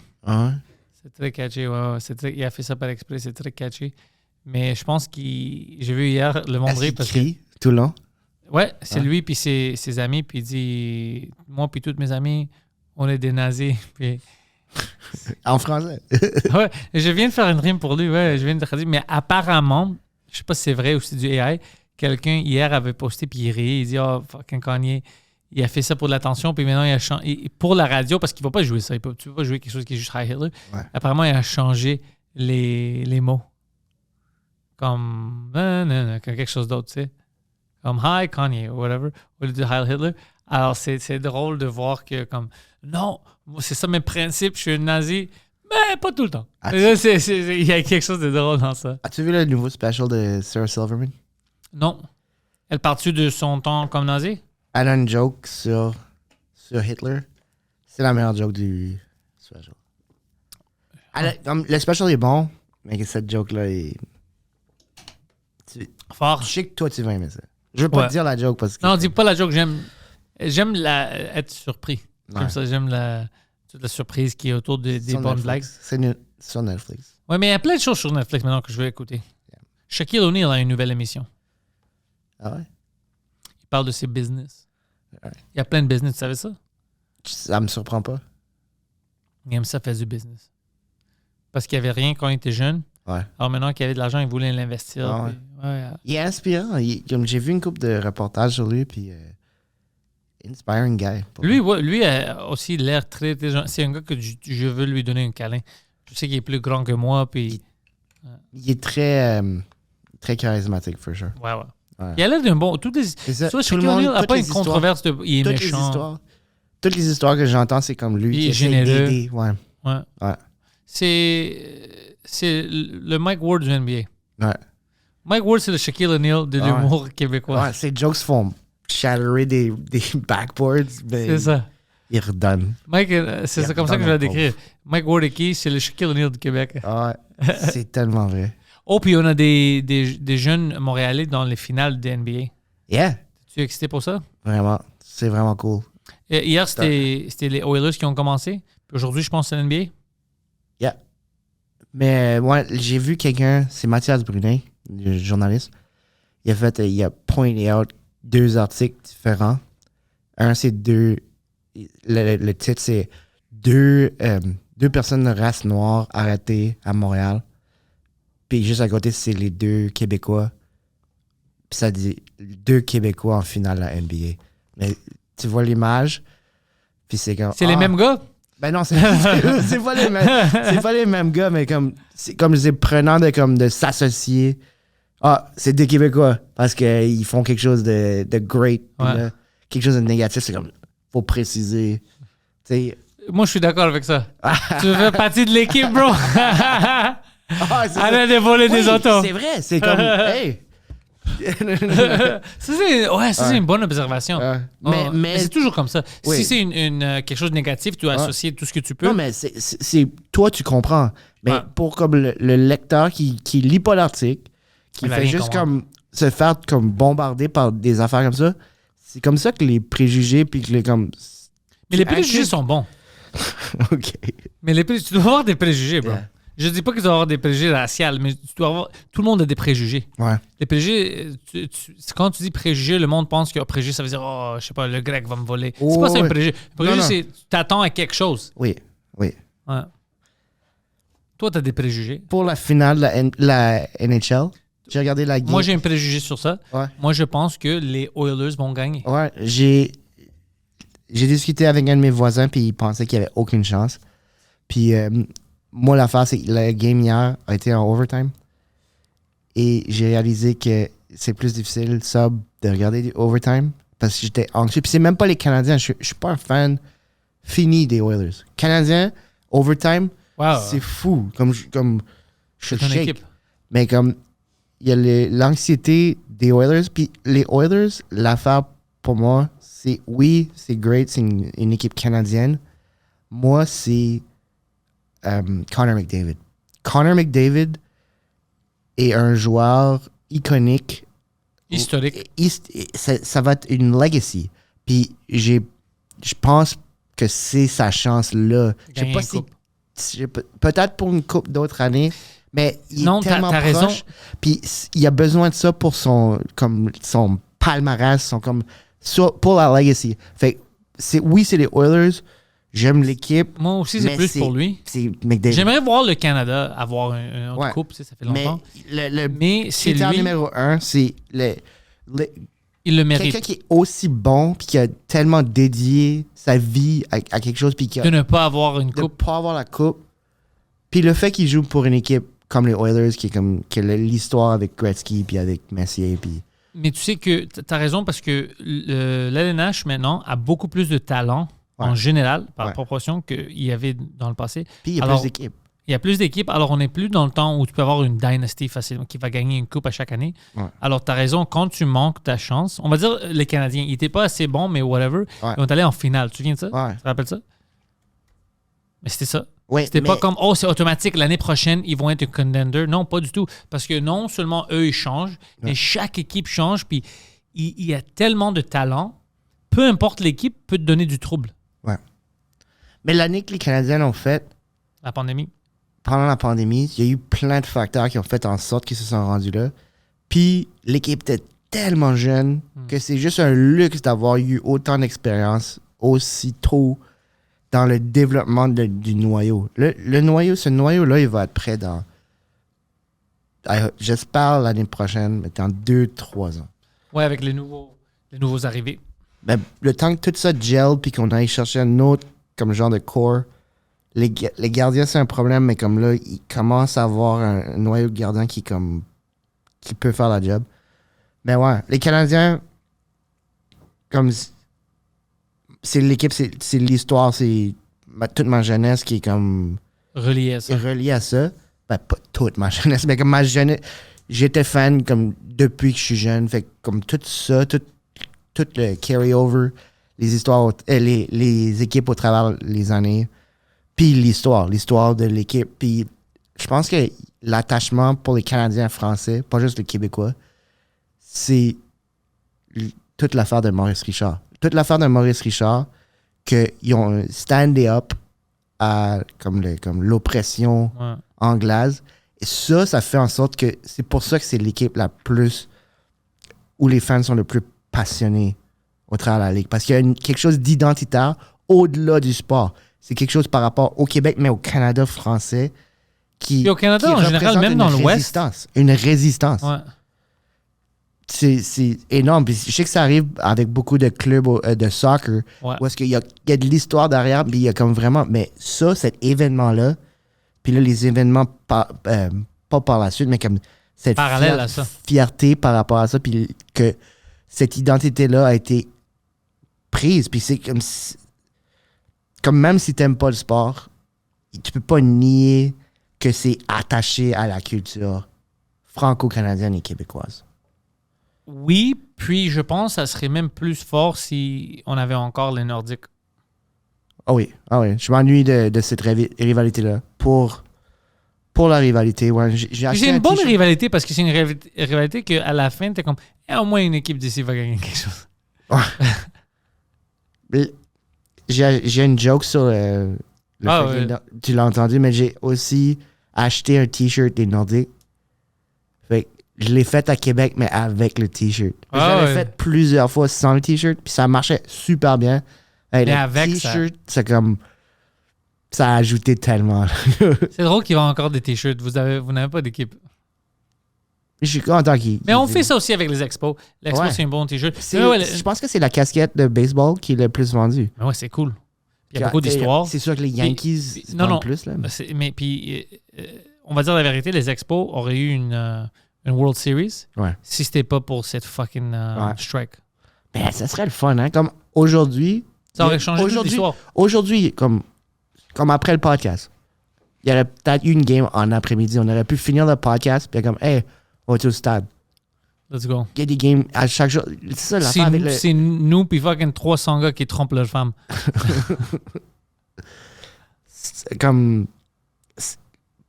C'est très catchy, ouais. Il a fait ça par exprès, c'est très catchy. Mais je pense j'ai vu hier le monde rire parce que... tout le long? Ouais, c'est lui puis ses amis, puis il dit « Moi puis tous mes amis, on est des nazis. » Puis... En français? Ouais, je viens de faire une rime pour lui, ouais, je viens de traduire. Mais apparemment, je sais pas si c'est vrai ou si c'est du AI, quelqu'un hier avait posté puis il riait, il dit « Oh, fucking Kanye, il a fait ça pour de l'attention, puis maintenant il a changé... » Pour la radio, parce qu'il va pas jouer ça, tu vas pas jouer quelque chose qui est juste Heil Hitler. Ouais. Apparemment, il a changé les mots. Comme quelque chose d'autre, tu sais. Comme Hi Kanye ou whatever, au lieu de Heil Hitler. Alors, c'est drôle de voir que, comme, non, c'est ça mes principes, je suis un nazi, mais pas tout le temps. Il y a quelque chose de drôle dans ça. As-tu vu le nouveau special de Sarah Silverman? Non. Elle part-tu de son temps comme nazi? Elle a une joke sur Hitler. C'est la meilleure joke du special. Le special est bon, mais cette joke-là est... Fort. Je sais que toi, tu vas aimer ça. Je veux pas te dire la joke parce que... Non, dis pas la joke. J'aime être surpris. Comme ça, j'aime toute la surprise qui est autour des bonnes blagues. C'est sur Netflix. Oui, mais il y a plein de choses sur Netflix maintenant que je vais écouter. Yeah. Shaquille O'Neal a une nouvelle émission. Ah ouais? Il parle de ses business. Ouais. Il y a plein de business, tu savais ça? Ça me surprend pas. Il aime ça faire du business. Parce qu'il n'y avait rien quand il était jeune. Ouais. Alors maintenant qu'il avait de l'argent, il voulait l'investir. Ah ouais. Puis, ouais. Il est inspirant. Comme j'ai vu une couple de reportages sur lui, puis inspiring guy. Lui a aussi l'air très intelligent. C'est un gars que je veux lui donner un câlin. Je sais qu'il est plus grand que moi. Puis... Il est très, très charismatique, for sure. Ouais. Il a l'air d'un bon... Tout le monde n'a pas une controverse de... Il est méchant. Toutes les histoires que j'entends, c'est comme lui. Il est généreux. Ouais. C'est le Mike Ward du NBA. Ouais. Mike Ward, c'est le Shaquille O'Neal de l'humour québécois. Ouais, ses jokes font shatterer des backboards. C'est ça. Il redonne. Mike, c'est comme ça que je vais décrire. Mike Ward est qui? C'est le Shaquille O'Neal du Québec. Ouais, c'est tellement vrai. Oh, puis on a des jeunes Montréalais dans les finales de NBA. Yeah. Tu es excité pour ça? Vraiment. C'est vraiment cool. Hier, c'était les Oilers qui ont commencé. Puis aujourd'hui, je pense que c'est l'NBA. Yeah. Mais moi, j'ai vu quelqu'un, c'est Mathias Brunet, le journaliste. Il a pointé out 2 articles différents. Un, c'est le titre, c'est deux personnes de race noire arrêtées à Montréal. Puis juste à côté, c'est les 2 Québécois. Puis ça dit 2 Québécois en finale à la NBA. Mais tu vois l'image, puis c'est comme... C'est les mêmes gars? Ben non, c'est pas les mêmes gars, mais c'est prenant de s'associer. Ah, c'est des Québécois, parce qu'ils font quelque chose de great. Ouais. Là, quelque chose de négatif, c'est comme, faut préciser. T'sais. Moi, je suis d'accord avec ça. Tu fais partie de l'équipe, bro. Arrête de voler des autos. C'est vrai, c'est comme, hey. c'est une bonne observation. Mais c'est toujours comme ça. Oui. Si c'est quelque chose de négatif, tu dois associer tout ce que tu peux. Non, mais c'est toi, tu comprends. Mais pour comme le lecteur qui lit pas l'article, qui fait juste comme se faire comme bombarder par des affaires comme ça, c'est comme ça que les préjugés puis que mais les préjugés sont bons. OK. Mais tu dois avoir des préjugés, bro. Yeah. Je dis pas qu'ils doivent avoir des préjugés raciaux, mais tu dois avoir... Tout le monde a des préjugés. Ouais. Les préjugés, quand tu dis préjugés, le monde pense que préjugé, ça veut dire, oh, je sais pas, le grec va me voler. C'est pas ça un préjugé. Un préjugé, c'est tu t'attends à quelque chose. Oui. Ouais. Toi, t'as des préjugés. Pour la finale de la NHL, j'ai regardé la game. Moi, j'ai un préjugé sur ça. Ouais. Moi, je pense que les Oilers vont gagner. Ouais, j'ai discuté avec un de mes voisins, puis il pensait qu'il n'y avait aucune chance. Puis moi, l'affaire, c'est que la game hier a été en overtime. Et j'ai réalisé que c'est plus difficile, ça, de regarder du overtime, parce que j'étais anxieux. Puis c'est même pas les Canadiens. Je suis pas un fan fini des Oilers. Canadiens, overtime, c'est fou. Comme je ton shake. équipe. Mais comme l'anxiété des Oilers. Puis les Oilers, l'affaire pour moi, c'est oui, c'est great, c'est une équipe canadienne. Moi, c'est Connor McDavid. Connor McDavid est un joueur iconique. Historique. Ça va être une legacy. Puis je pense que c'est sa chance là. Je sais pas si peut-être pour une couple d'autres années, mais il est tellement proche. Raison. Puis il a besoin de ça pour son palmarès, pour la legacy. Fait oui, c'est les Oilers. J'aime l'équipe. Moi aussi, c'est plus pour lui. C'est McDavid. J'aimerais voir le Canada avoir une autre coupe, ça fait longtemps. Mais c'est lui. Numéro 1, c'est il le mérite. Quelqu'un qui est aussi bon puis qui a tellement dédié sa vie à quelque chose puis de ne pas avoir une coupe. De ne pas avoir la coupe. Puis le fait qu'il joue pour une équipe comme les Oilers qui a l'histoire avec Gretzky puis avec Messier puis... Mais tu sais que tu as raison parce que l'LNH maintenant a beaucoup plus de talent en général par proportion qu'il y avait dans le passé. Puis il y a plus d'équipes. Il y a plus d'équipes, alors on n'est plus dans le temps où tu peux avoir une dynasty facilement qui va gagner une coupe à chaque année. Ouais. Alors, tu as raison, quand tu manques ta chance, on va dire les Canadiens, ils n'étaient pas assez bons, mais whatever, ils vont aller en finale. Tu te souviens de ça? Ouais. Tu te rappelles ça? Mais c'était ça. Ouais, c'était pas comme, c'est automatique, l'année prochaine, ils vont être un contender. Non, pas du tout. Parce que non seulement eux, ils changent, mais chaque équipe change, puis il y a tellement de talent, peu importe l'équipe, peut te donner du trouble. Ouais. Mais l'année que les Canadiens ont fait... La pandémie. Pendant la pandémie, il y a eu plein de facteurs qui ont fait en sorte qu'ils se sont rendus là. Puis l'équipe était tellement jeune que c'est juste un luxe d'avoir eu autant d'expérience aussi tôt dans le développement du noyau. Le noyau, ce noyau-là, il va être prêt dans... J'espère l'année prochaine, mais dans 2-3 ans. Ouais, avec les nouveaux arrivés. Ben, le temps que tout ça gèle puis qu'on aille chercher un autre comme genre de core... Les gardiens, c'est un problème, mais comme là, ils commencent à avoir un noyau de gardien qui peut faire la job. Mais ouais, les Canadiens, comme c'est l'équipe, c'est l'histoire, c'est toute ma jeunesse qui est comme reliée à ça. Ben, pas toute ma jeunesse, mais comme ma jeunesse, j'étais fan comme depuis que je suis jeune. Fait comme tout ça, tout le carry-over, les histoires, les équipes au travers les années. Puis l'histoire de l'équipe. Puis je pense que l'attachement pour les Canadiens français, pas juste les Québécois, c'est toute l'affaire de Maurice Richard. Toute l'affaire de Maurice Richard, qu'ils ont standé up à comme l'oppression anglaise. Et ça fait en sorte que c'est pour ça que c'est l'équipe la plus... où les fans sont le plus passionnés au travers de la Ligue. Parce qu'il y a quelque chose d'identitaire au-delà du sport. C'est quelque chose par rapport au Québec, mais au Canada français qui. Et au Canada, en général, même dans l'Ouest. Une résistance. Ouais. C'est énorme. Puis je sais que ça arrive avec beaucoup de clubs de soccer où est-ce qu'il y a de l'histoire derrière, puis il y a comme vraiment. Mais ça, cet événement-là, puis là, les événements, pas par la suite, mais comme cette parallèle à ça. Fierté par rapport à ça, puis que cette identité-là a été prise. Puis c'est comme même si tu n'aimes pas le sport, tu peux pas nier que c'est attaché à la culture franco-canadienne et québécoise. Oui, puis je pense que ça serait même plus fort si on avait encore les Nordiques. Ah oui. Je m'ennuie de cette rivalité-là. Pour la rivalité, ouais. C'est une bonne rivalité parce que c'est une rivalité qu'à la fin, tu es comme, au moins une équipe d'ici va gagner quelque chose. Ouais. J'ai une joke sur le fait que tu l'as entendu, mais j'ai aussi acheté un T-shirt des Nordiques. Fait que je l'ai fait à Québec, mais avec le T-shirt. Je l'avais fait plusieurs fois sans le T-shirt, puis ça marchait super bien. Mais le avec T-shirt, c'est comme... Ça a ajouté tellement. C'est drôle qu'il y ait encore des T-shirts. Vous n'avez pas d'équipe. Je suis content qu'il... Mais on fait ça aussi avec les expos. L'expo, c'est un bon T-shirt. Je pense que c'est la casquette de baseball qui est le plus vendue. Ouais, c'est cool. Il y a beaucoup d'histoires. C'est sûr que les Yankees vendent plus. Là, mais puis, on va dire la vérité, les expos auraient eu une World Series si c'était pas pour cette fucking strike. Ben, ça serait le fun, hein? Comme aujourd'hui... Ça aurait changé toute l'histoire. Aujourd'hui, comme après le podcast, il y aurait peut-être eu une game en après-midi. On aurait pu finir le podcast, puis comme, hey, On va être au stade. Let's go. Il y a des games à chaque jour. C'est ça l'affaire avec le... C'est nous puis fucking 300 gars qui trompent leurs femmes. Comme...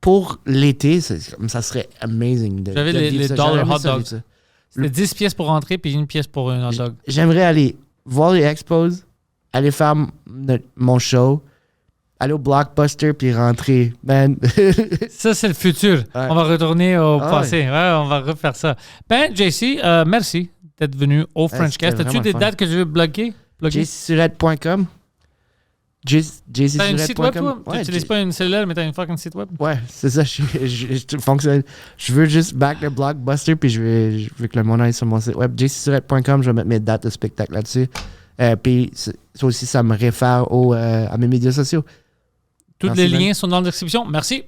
Pour l'été, ça serait amazing. J'avais les ça. dollar J'aurais hot aimé ça, dogs. vivre ça. C'était 10 pièces pour rentrer puis une pièce pour un hot dog. J'aimerais aller voir les expos, aller faire mon show, aller au Blockbuster puis rentrer. Man. Ça, c'est le futur. Ouais. On va retourner au passé. Ouais. Ouais, on va refaire ça. Ben, JC, merci d'être venu au Frenchcast. c'était As-tu vraiment des fun. dates que tu veux bloquer? jsurette.com T'as une site web, toi? Ouais, Tu n'utilises pas une cellulaire, mais t'as une fucking site web? Ouais, c'est ça. Je fonctionne. Je veux juste back le Blockbuster, puis je veux que le monde aille sur mon site web. jsurette.com, je vais mettre mes dates de spectacle là-dessus. Puis ça aussi, ça me réfère à mes médias sociaux. Tous Merci, les Ben. liens sont dans la description. Merci.